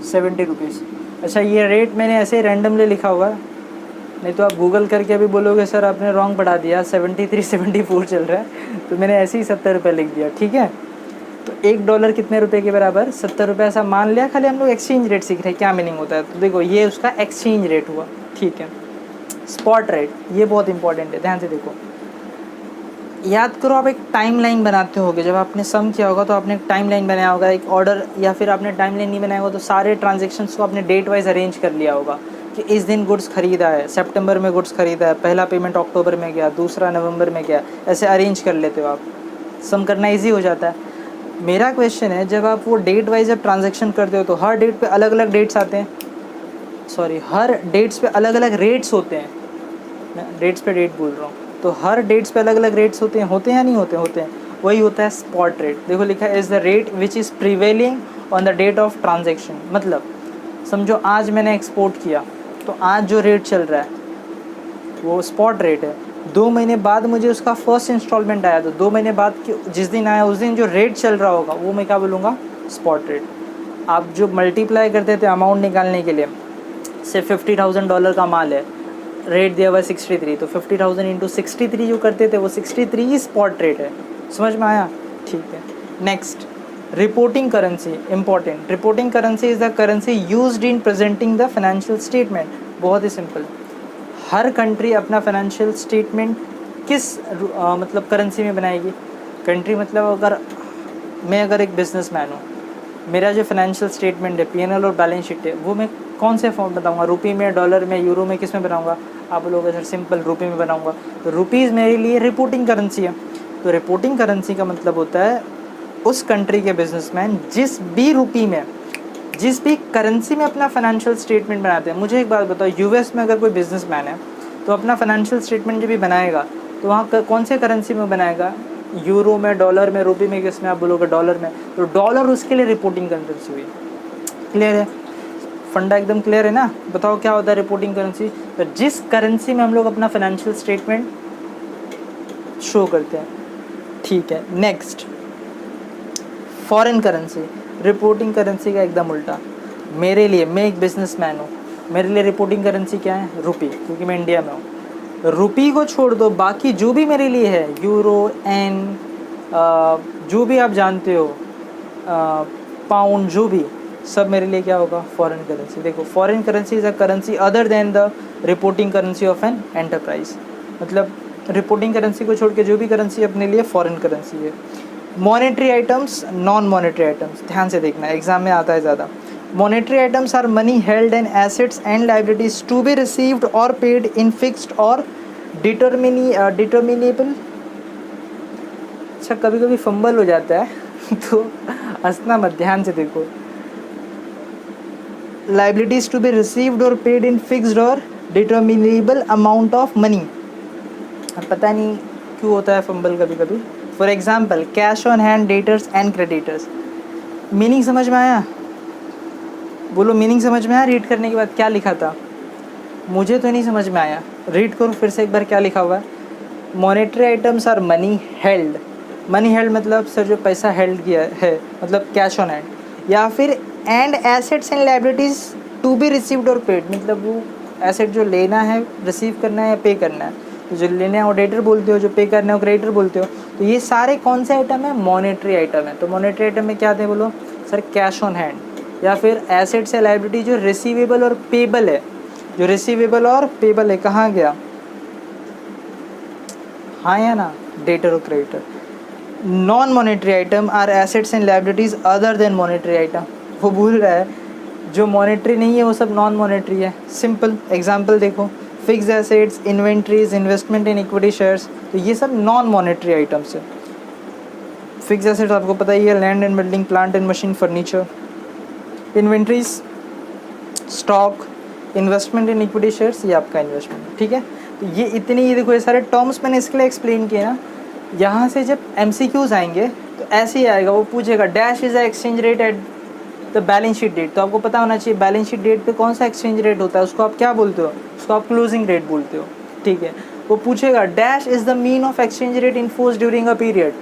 70 rupees. अच्छा ये रेट मैंने ऐसे ही रैंडमली लिखा हुआ है, नहीं तो आप गूगल करके अभी बोलोगे सर आपने रॉन्ग पढ़ा दिया, 73-74 चल रहा है, तो मैंने ऐसे ही 70 रुपये लिख दिया। ठीक है, तो $1 कितने रुपए के बराबर, 70 रुपये, ऐसा मान लिया। खाली हम लोग एक्सचेंज रेट सीख रहे हैं, क्या मीनिंग होता है, तो देखो ये उसका एक्सचेंज रेट हुआ। ठीक है, स्पॉट रेट, ये बहुत इंपॉर्टेंट है, ध्यान से देखो। याद करो, आप एक टाइमलाइन बनाते होगे, जब आपने सम किया होगा तो आपने एक टाइमलाइन बनाया होगा, एक ऑर्डर, या फिर आपने टाइमलाइन नहीं बनाया होगा तो सारे ट्रांजेक्शन्स को आपने डेट वाइज अरेंज कर लिया होगा कि इस दिन गुड्स खरीदा है, सितंबर में गुड्स खरीदा है, पहला पेमेंट अक्टूबर में गया, दूसरा नवंबर में गया, ऐसे अरेंज कर लेते हो आप, सम करना ईजी हो जाता है। मेरा क्वेश्चन है, जब आप वो डेट वाइज जब ट्रांजेक्शन करते हो तो हर डेट पे अलग अलग डेट्स आते हैं, सॉरी हर डेट्स पे अलग अलग रेट्स होते हैं, मैं डेट्स पे डेट बोल रहा हूँ, तो हर डेट्स पे अलग अलग रेट्स होते हैं या नहीं होते, होते हैं। वही होता है स्पॉट रेट। देखो लिखा है is the rate which is prevailing on the date of transaction. मतलब समझो आज मैंने एक्सपोर्ट किया, तो आज जो रेट चल रहा है वो स्पॉट रेट है। 2 महीने बाद मुझे उसका फर्स्ट इंस्टॉलमेंट आया, तो 2 महीने बाद जिस दिन आया उस दिन जो रेट चल रहा होगा वो मैं क्या बोलूँगा, स्पॉट रेट। आप जो मल्टीप्लाई करते थे अमाउंट निकालने के लिए, से $50,000 का माल है, रेट दिया हुआ है 63, तो 50,000 इंटू 63 जो करते थे वो 63 ही स्पॉट रेट है। समझ में आया? ठीक है, next reporting currency, important. Reporting currency is the currency used in presenting the financial statement. बहुत ही सिंपल, हर कंट्री अपना फाइनेंशियल स्टेटमेंट किस मतलब करेंसी में बनाएगी। कंट्री मतलब अगर एक बिजनेसमैन हूँ, मेरा जो फाइनेंशियल स्टेटमेंट है, पीएनएल और बैलेंस शीट है, वो मैं कौन से फॉर्म बताऊँगा, रुपये में, डॉलर में, यूरो में, किस में बनाऊँगा। आप बोलोगे सर सिंपल रुपये में बनाऊँगा, तो रुपीज़ मेरे लिए रिपोर्टिंग करेंसी है। तो रिपोर्टिंग करेंसी का मतलब होता है उस कंट्री के बिजनेसमैन जिस भी रुपये में, जिस भी करेंसी में अपना फाइनेंशियल स्टेटमेंट बनाते हैं। मुझे एक बात बताओ, यूएस में अगर कोई बिजनेसमैन है तो अपना फाइनेंशियल स्टेटमेंट जब भी बनाएगा तो वहाँ कौन से करेंसी में बनाएगा, यूरो में, डॉलर में, रुपये में, किस में, आप बोलोगे डॉलर में, तो डॉलर उसके लिए रिपोर्टिंग करेंसी हुई। क्लियर है? फंडा एकदम क्लियर है ना। बताओ क्या होता है रिपोर्टिंग करेंसी? तो जिस करेंसी में हम लोग अपना फाइनेंशियल स्टेटमेंट शो करते हैं, ठीक है। Next, foreign currency, reporting currency का एकदम उल्टा। मेरे लिए, मैं एक बिजनेसमैन हूँ, मेरे लिए रिपोर्टिंग करेंसी क्या है? रुपी, क्योंकि मैं इंडिया में हूँ। रुपी को छोड़ दो, बाकी जो भी मेरे लिए है, यूरो, एन, जो भी आप जानते हो, पाउंड, जो भी, सब मेरे लिए क्या होगा? Foreign currency. देखो, foreign currency is a currency other than the reporting currency of an enterprise. मतलब रिपोर्टिंग करेंसी को छोड़ के जो भी करेंसी अपने लिए फॉरेन करेंसी है। Monetary items, non monetary items, ध्यान से देखना, एग्जाम में आता है ज़्यादा। Monetary items are money held and assets and liabilities to be received और पेड इन फिक्स्ड और डिटर्मिनेबल। अच्छा, कभी कभी फंबल हो जाता है तो हंसना मत, ध्यान से देखो। लाइबिलिटीज टू बी रिसीव्ड और पेड इन फिक्स्ड और डिटर्मिनेबल अमाउंट ऑफ मनी। पता नहीं क्यों होता है फंबल कभी कभी। For example, cash on hand, debtors and creditors. Meaning समझ में आया? बोलो, मीनिंग समझ में आया? रीड करने के बाद क्या लिखा था? मुझे तो नहीं समझ में आया, रीड करो फिर से एक बार क्या लिखा हुआ है। Monetary items are money held. Money held मतलब सर जो पैसा हेल्ड किया है, मतलब कैश ऑन हैंड, या फिर and assets and liabilities to be received और पेड, मतलब वो एसेट जो लेना है, रिसीव करना है या पे करना है। तो जो लेना है वो डेटर बोलते हो, जो पे करना है वो क्रेडिटर बोलते हो। तो ये सारे कौन से आइटम है? मॉनेटरी आइटम है। तो मॉनेटरी आइटम में क्या थे? बोलो सर, कैश ऑन हैंड, या फिर एसेट्स या लायबिलिटी जो रिसीवेबल और पेबल है। जो रिसीवेबल और पेबल है, कहाँ गया? हाँ या ना? डेटर और creditor. Non monetary item are assets and liabilities other than monetary item. वो भूल रहा है, जो मॉनेटरी नहीं है वो सब नॉन मॉनेटरी है। सिंपल एग्जांपल देखो, fixed assets, inventories, investment in equity shares, तो ये सब नॉन मॉनेटरी आइटम्स है। फिक्स्ड एसेट्स आपको पता ही है, land and building, plant and machine, furniture. Inventories, stock, investment in equity shares, ये आपका इन्वेस्टमेंट, ठीक है। तो ये इतनी, ये देखो, ये सारे टर्म्स मैंने इसके लिए एक्सप्लेन किए ना। यहाँ से जब MCQs आएंगे तो ऐसे ही आएगा, वो पूछेगा dash is a exchange rate at the balance sheet date. तो आपको पता होना चाहिए बैलेंस शीट डेट पे कौन सा एक्सचेंज रेट होता है, उसको आप क्या बोलते हो? उसको आप क्लोजिंग रेट बोलते हो, ठीक है। वो पूछेगा dash is the mean of exchange rate enforced during a period,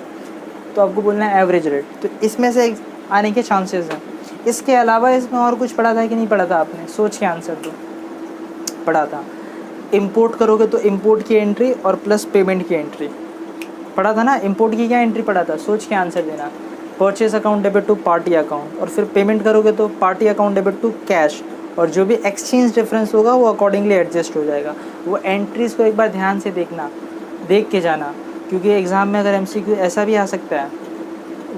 तो आपको बोलना है एवरेज रेट। तो इसमें से आने के चांसेस हैं। इसके अलावा इसमें और कुछ पढ़ा था कि नहीं पढ़ा था? आपने सोच के आंसर दो। पढ़ा था, इंपोर्ट करोगे तो इंपोर्ट की एंट्री और प्लस पेमेंट की एंट्री पढ़ा था ना। इंपोर्ट की क्या एंट्री पढ़ा था? सोच के आंसर देना। Purchase account debit to party account, और फिर पेमेंट करोगे तो party account debit to cash, और जो भी एक्सचेंज डिफरेंस होगा वो अकॉर्डिंगली एडजस्ट हो जाएगा। वो एंट्रीज़ को एक बार ध्यान से देखना, देख के जाना, क्योंकि एग्ज़ाम में अगर MCQ ऐसा भी आ सकता है,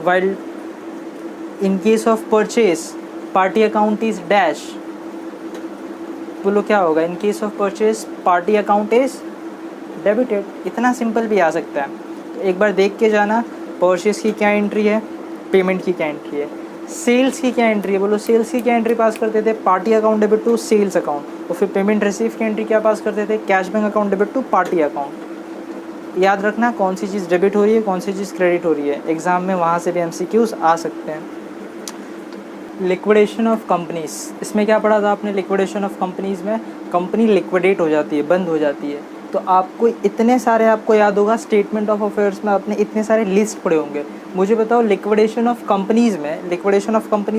while in case of purchase party account is dash, बोलो क्या होगा? In case of purchase party account is debited. इतना सिंपल भी आ सकता है, तो एक बार देख के जाना। परचेज की क्या एंट्री है, पेमेंट की क्या एंट्री है, सेल्स की क्या एंट्री है। बोलो सेल्स की क्या एंट्री पास करते थे? Party account debit to sales account, और फिर पेमेंट रिसीव की एंट्री क्या पास करते थे? Cash bank account debit to party account. याद रखना कौन सी चीज़ डेबिट हो रही है, कौन सी चीज़ क्रेडिट हो रही है। एग्ज़ाम में वहाँ से भी MCQs आ सकते हैं। लिक्विडेशन ऑफ कंपनीज, इसमें क्या पढ़ा था आपने? लिक्विडेशन ऑफ कंपनीज़ में कंपनी लिक्विडेट हो जाती है, बंद हो जाती है। तो आपको इतने सारे, आपको याद होगा स्टेटमेंट ऑफ अफेयर्स में आपने इतने सारे लिस्ट पढ़े होंगे। मुझे बताओ लिक्विडेशन ऑफ कंपनीज़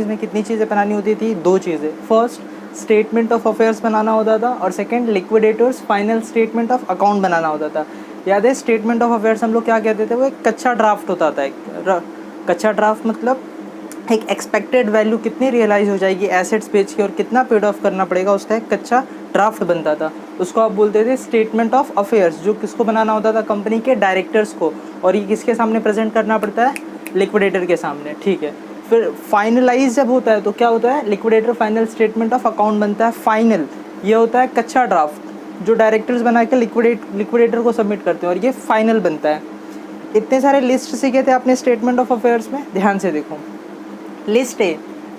में कितनी चीज़ें बनानी होती थी? 2 चीज़ें। फर्स्ट, स्टेटमेंट ऑफ अफेयर्स बनाना होता था, और second, liquidators final statement of account बनाना होता था। याद है स्टेटमेंट ऑफ अफेयर्स हम लोग क्या कहते थे? वो एक कच्चा ड्राफ्ट होता था। एक कच्चा ड्राफ्ट मतलब एक एक्सपेक्टेड वैल्यू कितनी रियलाइज़ हो जाएगी एसेट्स बेच के और कितना पेड ऑफ करना पड़ेगा, उसका एक कच्चा ड्राफ्ट बनता था। उसको आप बोलते थे स्टेटमेंट ऑफ अफेयर्स, जो किसको बनाना होता था? कंपनी के डायरेक्टर्स को, और ये किसके सामने प्रेजेंट करना पड़ता है? लिक्विडेटर के सामने, ठीक है। फिर फाइनलाइज जब होता है तो क्या होता है? Liquidator final statement of account बनता है। फाइनल ये होता है कच्चा ड्राफ्ट जो डायरेक्टर्स बना के लिक्विडेटर को सबमिट करते हैं, और ये फाइनल बनता है। इतने सारे लिस्ट सीखे थे आपने स्टेटमेंट ऑफ अफेयर्स में, ध्यान से देखो। List A,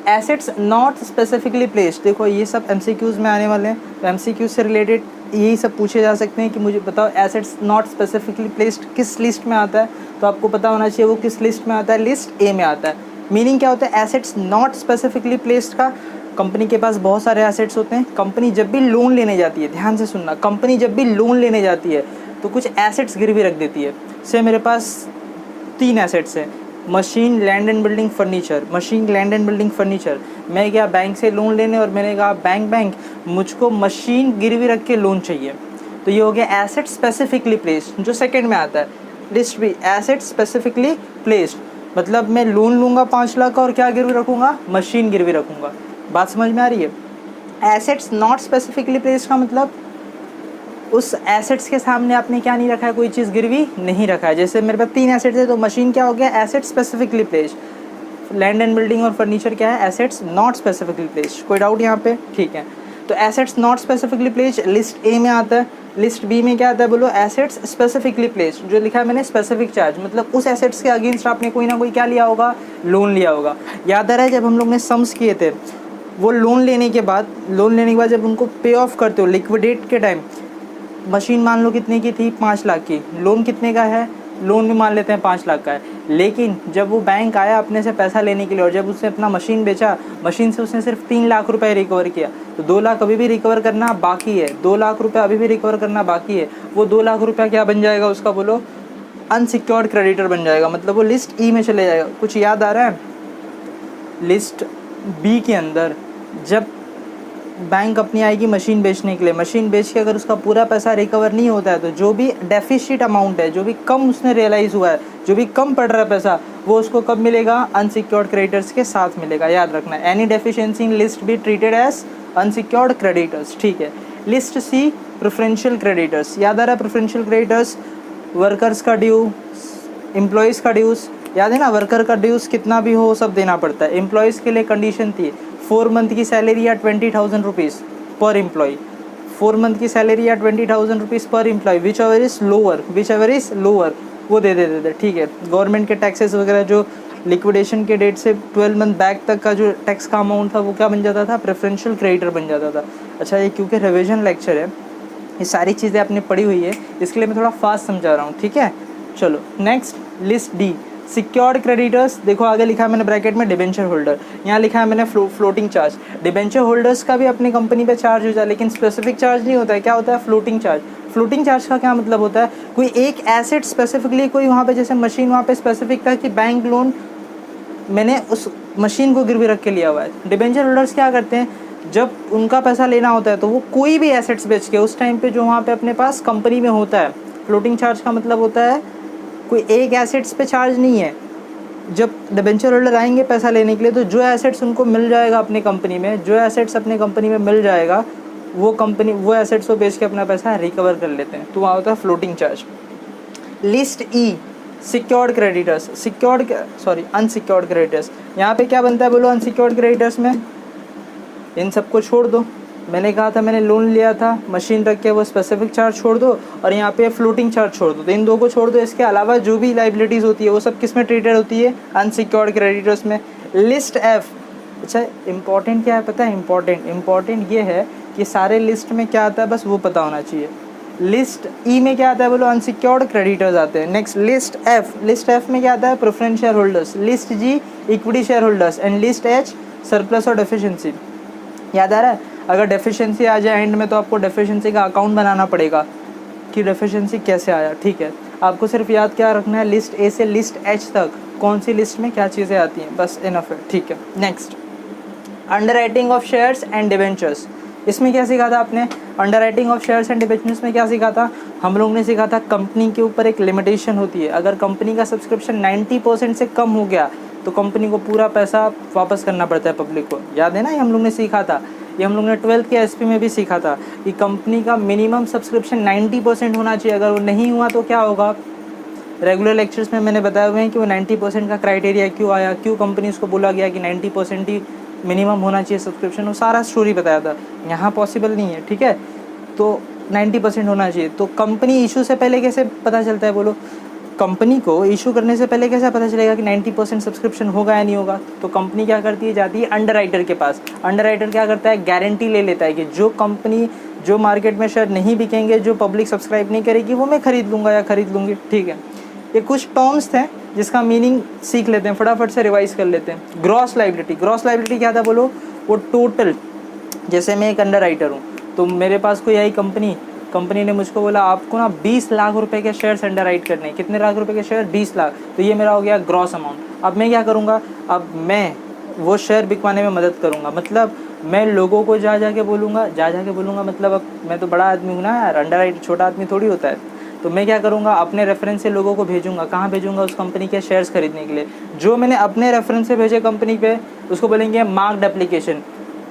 assets not specifically placed. देखो ये सब MCQs में आने वाले हैं, तो MCQs से रिलेटेड यही सब पूछे जा सकते हैं कि मुझे बताओ एसेट्स नॉट स्पेसिफिकली प्लेस्ड किस लिस्ट में आता है। तो आपको पता होना चाहिए वो किस लिस्ट में आता है, लिस्ट ए में आता है। मीनिंग क्या होता है एसेट्स नॉट स्पेसिफिकली प्लेस्ड का, कंपनी के पास बहुत सारे एसेट्स होते हैं। कंपनी जब भी लोन लेने जाती है, ध्यान से सुनना, कंपनी जब भी लोन लेने जाती है तो कुछ एसेट्स गिरवी रख देती है। से मेरे पास 3 एसेट्स हैं, machine, land and building, furniture. Machine, land and building, furniture. मैं गया बैंक से लोन लेने और मैंने कहा बैंक मुझको मशीन गिरवी रख के लोन चाहिए, तो ये हो गया एसेट स्पेसिफिकली प्लेस्ड, जो सेकंड में आता है। लिस्ट भी एसेट स्पेसिफिकली प्लेस्ड, मतलब मैं लोन लूँगा 5 लाख का और क्या गिरवी रखूँगा, मशीन गिरवी रखूँगा। बात समझ में आ रही है। एसेट्स नॉट स्पेसिफिकली प्लेस्ड का मतलब उस एसेट्स के सामने आपने क्या नहीं रखा है, कोई चीज़ गिरवी नहीं रखा है। जैसे मेरे पास 3 एसेट्स है तो मशीन क्या हो गया, asset specifically placed. Land and building और फर्नीचर क्या है, एसेट्स नॉट स्पेसिफिकली प्लेस्ड। कोई डाउट यहाँ पे, ठीक है। तो assets not specifically placed list A में आता है। लिस्ट बी में क्या आता है बोलो, एसेट्स स्पेसिफिकली प्लेस्ड, जो लिखा है मैंने स्पेसिफिक चार्ज, मतलब उस एसेट्स के अगेंस्ट आपने कोई ना कोई क्या लिया होगा, लोन लिया होगा। याद आ रहा है जब हम लोग ने सम्स किए थे, वो लोन लेने के बाद जब उनको पे ऑफ करते हो लिक्विडेट के टाइम, मशीन मान लो कितने की थी, 5 लाख की, लोन कितने का है, लोन भी मान लेते हैं 5 लाख का है। लेकिन जब वो बैंक आया अपने से पैसा लेने के लिए और जब उसने अपना मशीन बेचा, मशीन से उसने सिर्फ 3 लाख रुपए रिकवर किया, तो 2 लाख अभी भी रिकवर करना बाकी है, 2 लाख रुपये अभी भी रिकवर करना बाकी है। वो 2 लाख रुपये क्या बन जाएगा उसका बोलो, अनसिक्योर्ड क्रेडिटर बन जाएगा, मतलब वो लिस्ट ई में चले जाएगा। कुछ याद आ रहा है। लिस्ट बी के अंदर जब बैंक अपनी आएगी मशीन बेचने के लिए, मशीन बेच के अगर उसका पूरा पैसा रिकवर नहीं होता है तो जो भी डेफिसिट अमाउंट है, जो भी कम उसने रियलाइज़ हुआ है, जो भी कम पड़ रहा है पैसा, वो उसको कब मिलेगा, अनसिक्योर्ड क्रेडिटर्स के साथ मिलेगा। याद रखना, any deficiency in list B treated as unsecured creditors, ठीक है। लिस्ट सी प्रेफरेंशियल क्रेडिटर्स, याद आ रहा है प्रेफरेंशियल क्रेडिटर्स, वर्कर्स का ड्यू, एम्प्लॉयज़ का ड्यूज़, याद है ना, वर्कर का ड्यूज़ कितना भी हो सब देना पड़ता है। एम्प्लॉयज़ के लिए कंडीशन थी 4 मंथ की सैलरी या 20,000 रुपीज़ पर एम्प्लॉय, 4 मंथ की सैलरी या 20,000 रुपीज़ पर employee, whichever is lower वो दे देते, ठीक है। गवर्नमेंट के टैक्सेस वगैरह जो लिक्विडेशन के डेट से 12 मंथ बैक तक का जो टैक्स का अमाउंट था वो क्या बन जाता था, प्रेफरेंशियल क्रेडिटर बन जाता था। अच्छा, ये क्योंकि रिविजन लेक्चर है, ये सारी चीज़ें आपने पढ़ी हुई है, इसके लिए मैं थोड़ा फास्ट समझा रहा हूँ, ठीक है। चलो next, list D secured creditors. देखो आगे लिखा है मैंने ब्रैकेट में डिबेंचर होल्डर, यहाँ लिखा है मैंने फ्लोटिंग चार्ज। डिबेंचर होल्डर्स का भी अपनी कंपनी पे चार्ज हो जाए, लेकिन स्पेसिफिक चार्ज नहीं होता है, क्या होता है, फ्लोटिंग चार्ज। फ्लोटिंग चार्ज का क्या मतलब होता है, कोई एक एसेट स्पेसिफिकली, कोई वहाँ पे जैसे मशीन वहाँ पे स्पेसिफिक था कि बैंक लोन मैंने उस मशीन को गिरवी रख के लिया हुआ है। डिबेंचर होल्डर्स क्या करते हैं, जब उनका पैसा लेना होता है तो वो कोई भी एसेट्स बेच के उस टाइम पे जो वहाँ पे अपने पास कंपनी में होता है, फ्लोटिंग चार्ज का मतलब होता है कोई एक एसेट्स पे चार्ज नहीं है। जब डिबेंचर होल्डर आएंगे पैसा लेने के लिए तो जो एसेट्स उनको मिल जाएगा अपनी कंपनी में, जो एसेट्स अपनी कंपनी में मिल जाएगा वो कंपनी वो एसेट्स को बेच के अपना पैसा रिकवर कर लेते हैं, तो वहाँ होता है फ्लोटिंग चार्ज। लिस्ट ई सिक्योर्ड क्रेडिटर्स, अनसिक्योर्ड क्रेडिटर्स। यहाँ पे क्या बनता है बोलो, अनसिक्योर्ड क्रेडिटर्स में इन सबको छोड़ दो, मैंने कहा था मैंने लोन लिया था, मशीन रख के वो स्पेसिफिक चार्ज छोड़ दो और यहाँ पे फ्लोटिंग चार्ज छोड़ दो, तो इन दो को छोड़ दो। इसके अलावा जो भी लाइबिलिटीज़ होती है वो सब किस में ट्रीटेड होती है, अनसिक्योर्ड क्रेडिटर्स में। लिस्ट एफ, अच्छा इंपॉर्टेंट क्या है पता है, इंपॉर्टेंट ये है कि सारे लिस्ट में क्या आता है बस वो पता होना चाहिए। लिस्ट ई में क्या आता है बोलो, अनसिक्योर्ड क्रेडिटर्स आते हैं। नेक्स्ट लिस्ट एफ में क्या आता है, preference share holders. List G equity share holders and list H surplus और डेफिशिएंसी। याद आ रहा है, अगर डेफिशिएंसी आ जाए एंड में तो आपको डेफिशिएंसी का अकाउंट बनाना पड़ेगा कि डेफिशिएंसी कैसे आया, ठीक है। आपको सिर्फ याद क्या रखना है, लिस्ट ए से लिस्ट एच तक कौन सी लिस्ट में क्या चीज़ें आती हैं, बस इनफ है, ठीक है। Next, underwriting of shares and debentures. इसमें क्या सीखा था आपने, underwriting of shares and debentures में क्या सीखा था, हम लोग ने सीखा था कंपनी के ऊपर एक लिमिटेशन होती है, अगर कंपनी का सब्सक्रिप्शन 90% से कम हो गया तो कंपनी को पूरा पैसा वापस करना पड़ता है पब्लिक को। याद है ना, ये हम लोग ने सीखा था, ये हम लोग ने 12th के एसपी में भी सीखा था कि कंपनी का मिनिमम सब्सक्रिप्शन 90% होना चाहिए, अगर वो नहीं हुआ तो क्या होगा। रेगुलर लेक्चर्स में मैंने बताया हुए हैं कि वो 90% का क्राइटेरिया क्यों आया, क्यों कंपनी उसको बोला गया कि 90% ही मिनिमम होना चाहिए सब्सक्रिप्शन, वो सारा स्टोरी बताया था। यहाँ पॉसिबल नहीं है, ठीक है, तो 90% होना चाहिए। तो कंपनी इशू से पहले कैसे पता चलता है बोलो, कंपनी को इशू करने से पहले कैसे पता चलेगा कि 90% सब्सक्रिप्शन होगा या नहीं होगा, तो कंपनी क्या करती है, जाती है अंडरराइटर के पास। अंडरराइटर क्या करता है, गारंटी ले लेता है कि जो कंपनी जो मार्केट में शेयर नहीं बिकेंगे, जो पब्लिक सब्सक्राइब नहीं करेगी, वो मैं खरीद लूँगा या खरीद लूँगी, ठीक है। ये कुछ टर्म्स थे जिसका मीनिंग सीख लेते हैं, फटाफट से रिवाइज कर लेते हैं। ग्रॉस लायबिलिटी, ग्रॉस लायबिलिटी क्या था बोलो? वो टोटल, जैसे मैं एक अंडर राइटर हूँ तो मेरे पास कोई आई कंपनी ने मुझको बोला आपको ना 20 लाख रुपए के शेयर्स अंडर राइट करने हैं। कितने लाख रुपए के शेयर? 20 लाख। तो ये मेरा हो गया ग्रॉस अमाउंट। अब मैं क्या करूँगा? अब मैं वो शेयर बिकवाने में मदद करूँगा, मतलब मैं लोगों को जा जाके बोलूँगा, मतलब अब मैं तो बड़ा आदमी हूँ ना यार, अंडर राइटर छोटा आदमी थोड़ी होता है। तो मैं क्या करूँगा? अपने रेफरेंस से लोगों को भेजूँगा। कहाँ भेजूँगा? उस कंपनी के शेयर्स खरीदने के लिए। जो मैंने अपने रेफरेंस से भेजे कंपनी पे, उसको बोलेंगे मार्क्ड एप्लीकेशन।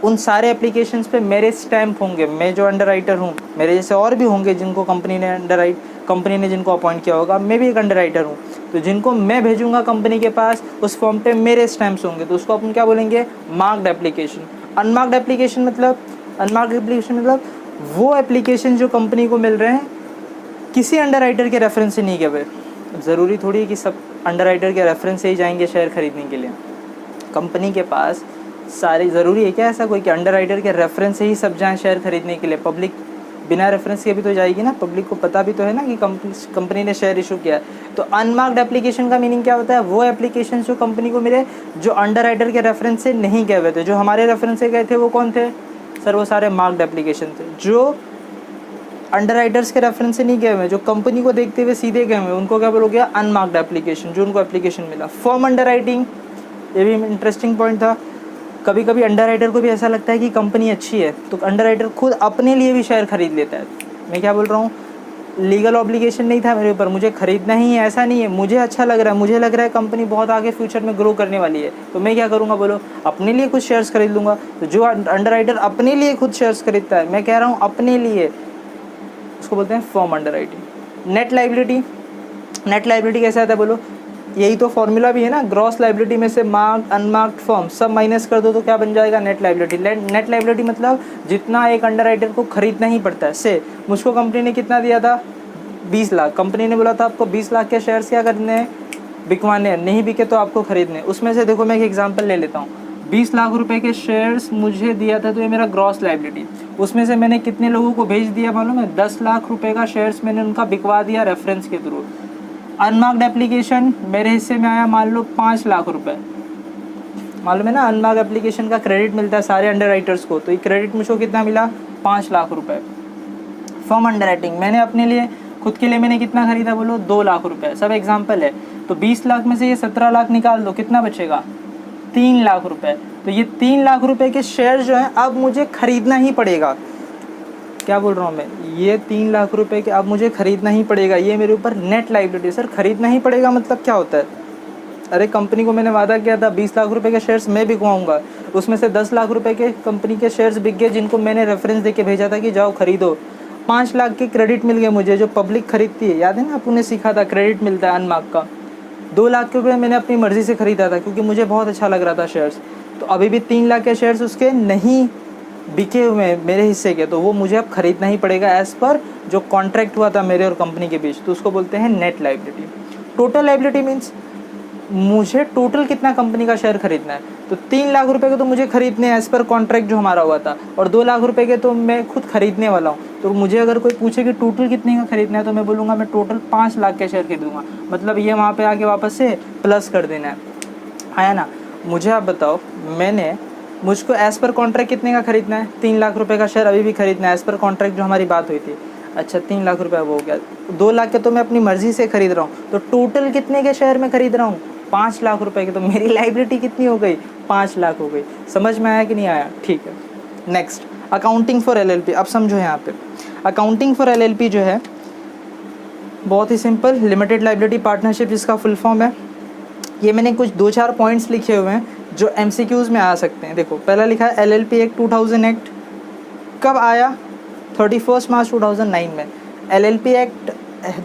उन सारे एप्लीकेशंस पे मेरे स्टैम्प होंगे। मैं जो अंडर राइटर हूँ, मेरे जैसे और भी होंगे जिनको कंपनी ने जिनको अपॉइंट किया होगा। मैं भी एक अंडर राइटर हूँ, तो जिनको मैं भेजूँगा कंपनी के पास, उस फॉर्म पे मेरे स्टैम्प्स होंगे। तो उसको अपन क्या बोलेंगे? Marked application. अनमार्क्ड एप्लीकेशन मतलब वो एप्लीकेशन जो कंपनी को मिल रहे हैं किसी अंडर राइटर के रेफरेंस से नहीं गए हुए। ज़रूरी थोड़ी है कि सब अंडर राइटर के रेफरेंस से ही जाएंगे शेयर खरीदने के लिए। कंपनी के पास सारे, ज़रूरी है क्या ऐसा कोई कि अंडर राइटर के रेफरेंस से ही सब जाएं शेयर खरीदने के लिए? पब्लिक बिना रेफरेंस के भी तो जाएगी ना, पब्लिक को पता भी तो है ना कि कंपनी ने शेयर इशू किया है। तो अनमार्क्ड एप्लीकेशन का मीनिंग क्या होता है? वो एप्लीकेशन जो कंपनी को मिले जो अंडर राइटर के रेफरेंस से नहीं गए हुए थे। जो हमारे रेफरेंस से गए थे वो कौन थे? सर वो सारे मार्क्ड एप्लीकेशन थे। जो अंडर राइटर्स के रेफरेंस से नहीं गए हुए, जो कंपनी को देखते हुए सीधे गए हुए, उनको क्या बोलोगे? अनमार्क्ड एप्लीकेशन, जो उनको एप्लीकेशन मिला। फॉर्म अंडर राइटिंग, ये भी इंटरेस्टिंग पॉइंट था। कभी कभी अंडर राइटर को भी ऐसा लगता है कि कंपनी अच्छी है, तो अंडर राइटर खुद अपने लिए भी शेयर खरीद लेता है। मैं क्या बोल रहा हूँ? लीगल ऑब्लिगेशन नहीं था मेरे ऊपर, मुझे खरीदना ही है ऐसा नहीं है, मुझे अच्छा लग रहा है, मुझे लग रहा है कंपनी बहुत आगे फ्यूचर में ग्रो करने वाली है, तो मैं क्या करूँगा बोलो? अपने लिए कुछ शेयर्स खरीद लूँगा। तो जो अंडर राइटर अपने लिए खुद शेयर्स खरीदता है, मैं कह रहा हूँ अपने लिए, उसको बोलते हैं form under writing. Net liability कैसे आता है बोलो? यही तो फॉर्मूला भी है ना, ग्रॉस लायबिलिटी में से मार्क्ड अनमार्क्ड फॉर्म सब माइनस कर दो तो क्या बन जाएगा? Net liability. नेट लायबिलिटी मतलब जितना एक अंडर राइटर को खरीदना ही पड़ता है। से मुझको कंपनी ने कितना दिया था? 20 लाख। कंपनी ने बोला था आपको 20 लाख के शेयर्स क्या करने हैं? बिकवाने हैं। नहीं बिके तो आपको खरीदने। उसमें से देखो मैं एक एग्जाम्पल ले लेता हूँ। 20 लाख रुपए के शेयर्स मुझे दिया था, तो ये मेरा ग्रॉस लायबिलिटी। उसमें से मैंने कितने लोगों को भेज दिया मालूम है? 10 लाख रुपए का शेयर्स मैंने उनका बिकवा दिया रेफरेंस के थ्रू। अनमार्क्ड एप्लीकेशन मेरे हिस्से में आया मान लो 5 लाख रुपए। मालूम है ना, अनमार्क्ड एप्लीकेशन का क्रेडिट मिलता है सारे अंडर राइटर्स को, तो ये क्रेडिट मुझको कितना मिला? 5 लाख रुपए। फॉर्म अंडर राइटिंग, मैंने अपने लिए खुद के लिए मैंने कितना खरीदा बोलो? 2 लाख रुपए। सब एग्जाम्पल है। तो 20 लाख में से ये 17 लाख निकाल दो, कितना बचेगा? 3 लाख रुपए। तो ये 3 लाख रुपए के शेयर जो हैं अब मुझे खरीदना ही पड़ेगा। क्या बोल रहा हूँ मैं? ये 3 लाख रुपए के अब मुझे खरीदना ही पड़ेगा। ये मेरे ऊपर नेट लायबिलिटी। सर खरीदना ही पड़ेगा मतलब क्या होता है? अरे कंपनी को मैंने वादा किया था 20 लाख रुपए के शेयर्स मैं बिकवाऊंगा, उसमें से 10 लाख रुपए के कंपनी के शेयर्स बिक गए जिनको मैंने रेफरेंस देके भेजा था कि जाओ खरीदो। 5 लाख के क्रेडिट मिल गए मुझे, जो पब्लिक खरीदती है। याद है ना, आपने सीखा था क्रेडिट मिलता है अनमार्क का। 2 लाख के रुपये मैंने अपनी मर्ज़ी से ख़रीदा था क्योंकि मुझे बहुत अच्छा लग रहा था शेयर्स। तो अभी भी 3 लाख के शेयर्स उसके नहीं बिके हुए हैं मेरे हिस्से के, तो वो मुझे अब ख़रीदना ही पड़ेगा एज़ पर जो कॉन्ट्रैक्ट हुआ था मेरे और कंपनी के बीच। तो उसको बोलते हैं net liability. Total liability means मुझे टोटल कितना कंपनी का शेयर खरीदना है। तो 3 लाख रुपए के तो मुझे खरीदने हैं एज़ पर कॉन्ट्रैक्ट जो हमारा हुआ था, और 2 लाख रुपए के तो मैं खुद खरीदने वाला हूँ। तो मुझे अगर कोई पूछे कि टोटल कितने का खरीदना है, तो मैं बोलूँगा मैं टोटल 5 लाख के शेयर खरीदूँगा। मतलब ये वहाँ पे आके वापस से प्लस कर देना है ना। मुझे आप बताओ, मुझको एज़ पर कॉन्ट्रैक्ट कितने का खरीदना है? 3 लाख रुपये का शेयर अभी भी खरीदना है एज़ पर कॉन्ट्रैक्ट जो हमारी बात हुई थी। अच्छा 3 लाख रुपये वो हो गया, 2 लाख के तो मैं अपनी मर्ज़ी से खरीद रहा हूँ। तो टोटल कितने के शेयर में खरीद रहा हूँ? 5 लाख रुपए की। तो मेरी लायबिलिटी कितनी हो गई? 5 लाख हो गई। समझ में आया कि नहीं आया? ठीक है। Next, accounting for LLP. अब समझो यहाँ पे अकाउंटिंग फॉर एलएलपी जो है बहुत ही सिंपल, लिमिटेड लायबिलिटी पार्टनरशिप जिसका फुल फॉर्म है। ये मैंने कुछ 2-4 पॉइंट्स लिखे हुए हैं जो MCQs में आ सकते हैं। देखो पहला लिखा है LLP एक्ट 2000 एक्ट कब आया? 31 मार्च 2009 में। LLP एक्ट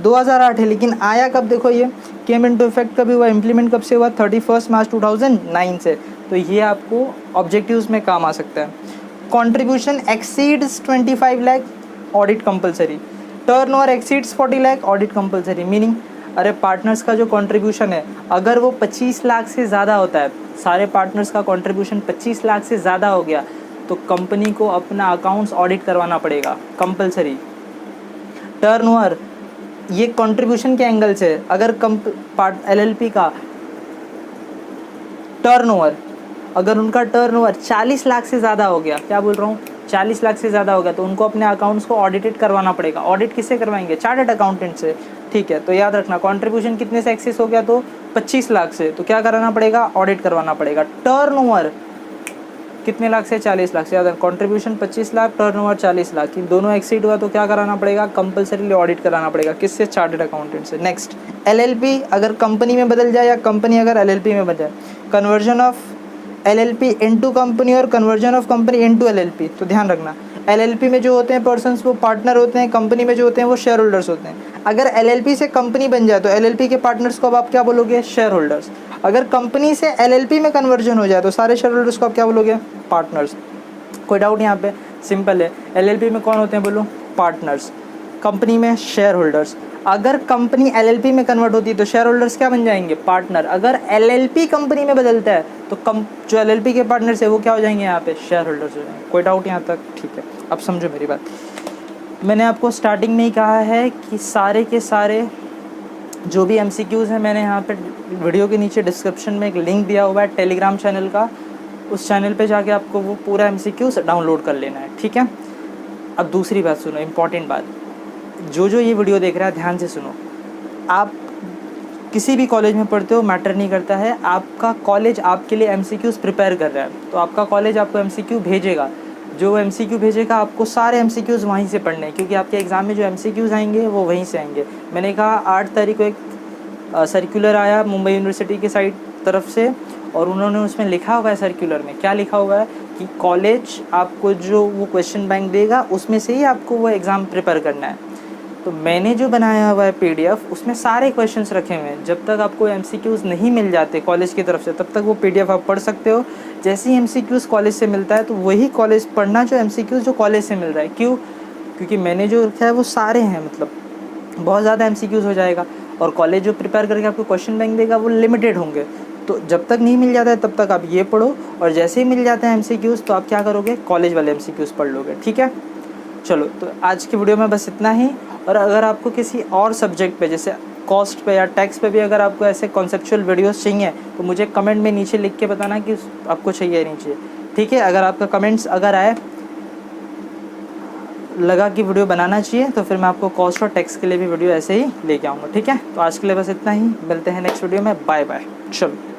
2008 है, लेकिन आया कब? देखो ये केम इनटू इफेक्ट कभी हुआ, इम्प्लीमेंट कब से हुआ? 31 मार्च 2009 से। तो ये आपको ऑब्जेक्टिव्स में काम आ सकता है। Contribution exceeds 25 lakh, audit compulsory. Turnover exceeds 40 lakh, audit compulsory. Meaning अरे पार्टनर्स का जो कंट्रीब्यूशन है अगर वो 25 लाख से ज़्यादा होता है, सारे पार्टनर्स का कंट्रीब्यूशन 25 लाख से ज़्यादा हो गया, तो कंपनी को अपना अकाउंट्स ऑडिट करवाना पड़ेगा, कंपलसरी। टर्नओवर ये कंट्रीब्यूशन के एंगल से अगर LLP का टर्नओवर, अगर उनका टर्नओवर 40 लाख से ज़्यादा हो गया, क्या बोल रहा हूँ, 40 लाख से ज़्यादा हो गया, तो उनको अपने अकाउंट्स को ऑडिटेड करवाना पड़ेगा। ऑडिट किससे करवाएंगे? चार्टर्ड अकाउंटेंट से। ठीक है, तो याद रखना कंट्रीब्यूशन कितने से एक्सेस हो गया, तो 25 लाख से, तो क्या कराना पड़ेगा? ऑडिट करवाना पड़ेगा। टर्नओवर कितने लाख से? 40 लाख से। याद रखना कंट्रीब्यूशन 25 लाख, टर्नओवर 40 लाख, इन दोनों एक्सीड हुआ तो क्या कराना पड़ेगा? कंपल्सरीली ऑडिट कराना पड़ेगा। किससे? चार्टर्ड अकाउंटेंट से। नेक्स्ट, LLP अगर कंपनी में बदल जाए या कंपनी अगर LLP में बदल जाए, conversion of LLP into company और conversion of company into LLP। तो ध्यान रखना, LLP में जो होते हैं पर्सन्स वो पार्टनर होते हैं, कंपनी में जो होते हैं वो शेयर होल्डर्स होते हैं। अगर LLP से कंपनी बन जाए तो LLP के पार्टनर्स को अब आप क्या बोलोगे? Share holders. अगर कंपनी से LLP में कन्वर्जन हो जाए तो सारे शेयर होल्डर्स को आप क्या बोलोगे? पार्टनर्स। कोई डाउट यहाँ पे? सिंपल है। LLP में कौन होते हैं बोलो? पार्टनर्स। कंपनी में शेयर होल्डर्स। अगर कंपनी LLP में कन्वर्ट होती है तो शेयर होल्डर्स क्या बन जाएंगे? पार्टनर। अगर LLP कंपनी में बदलता है तो जो LLP के पार्टनर्स है वो क्या हो जाएंगे? यहाँ पे शेयर होल्डर्स हो जाएंगे। कोई डाउट यहाँ तक? ठीक है, अब समझो मेरी बात। मैंने आपको स्टार्टिंग में ही कहा है कि सारे के सारे जो भी MCQs हैं, मैंने यहाँ पे वीडियो के नीचे डिस्क्रिप्शन में एक लिंक दिया हुआ है टेलीग्राम चैनल का, उस चैनल पे जाके आपको वो पूरा MCQs डाउनलोड कर लेना है। ठीक है, अब दूसरी बात सुनो, इम्पॉर्टेंट बात, जो ये वीडियो देख रहा है ध्यान से सुनो। आप किसी भी कॉलेज में पढ़ते हो, मैटर नहीं करता है, आपका कॉलेज आपके लिए MCQs प्रिपेयर कर रहा है तो आपका कॉलेज आपको MCQ भेजेगा। जो MCQ भेजेगा आपको सारे MCQs वहीं से पढ़ने हैं, क्योंकि आपके एग्ज़ाम में जो MCQs आएंगे वो वहीं से आएंगे। मैंने कहा 8 तारीख को एक सर्कुलर आया मुंबई यूनिवर्सिटी के साइड तरफ से, और उन्होंने उसमें लिखा हुआ है, सर्कुलर में क्या लिखा हुआ है कि कॉलेज आपको जो वो क्वेश्चन बैंक देगा उसमें से ही आपको वो एग्ज़ाम प्रिपेयर करना है। तो मैंने जो बनाया हुआ है PDF, उसमें सारे क्वेश्चंस रखे हुए हैं। जब तक आपको MCQs नहीं मिल जाते कॉलेज की तरफ से तब तक वो PDF आप पढ़ सकते हो। जैसे ही MCQs कॉलेज से मिलता है तो वही कॉलेज पढ़ना जो MCQs जो कॉलेज से मिल रहा है। क्यों? क्योंकि मैंने जो रखा है वो सारे हैं, मतलब बहुत ज़्यादा MCQs हो जाएगा, और कॉलेज जो प्रिपेयर करके आपको क्वेश्चन बैंक देगा वो लिमिटेड होंगे। तो जब तक नहीं मिल जाता है तब तक आप ये पढ़ो, और जैसे ही मिल जाते हैं MCQs तो आप क्या करोगे? कॉलेज वाले MCQs पढ़ लोगे। ठीक है, चलो तो आज की वीडियो में बस इतना ही। और अगर आपको किसी और सब्जेक्ट पे जैसे कॉस्ट पे या टैक्स पे भी अगर आपको ऐसे कॉन्सेप्चुअल वीडियोस चाहिए तो मुझे कमेंट में नीचे लिख के बताना कि आपको चाहिए या नहीं चाहिए। ठीक है, अगर आपका कमेंट्स अगर आए लगा कि वीडियो बनाना चाहिए तो फिर मैं आपको कॉस्ट और टैक्स के लिए भी वीडियो ऐसे ही लेके आऊँगा। ठीक है, तो आज के लिए बस इतना ही, मिलते हैं नेक्स्ट वीडियो में। Bye bye. चलो।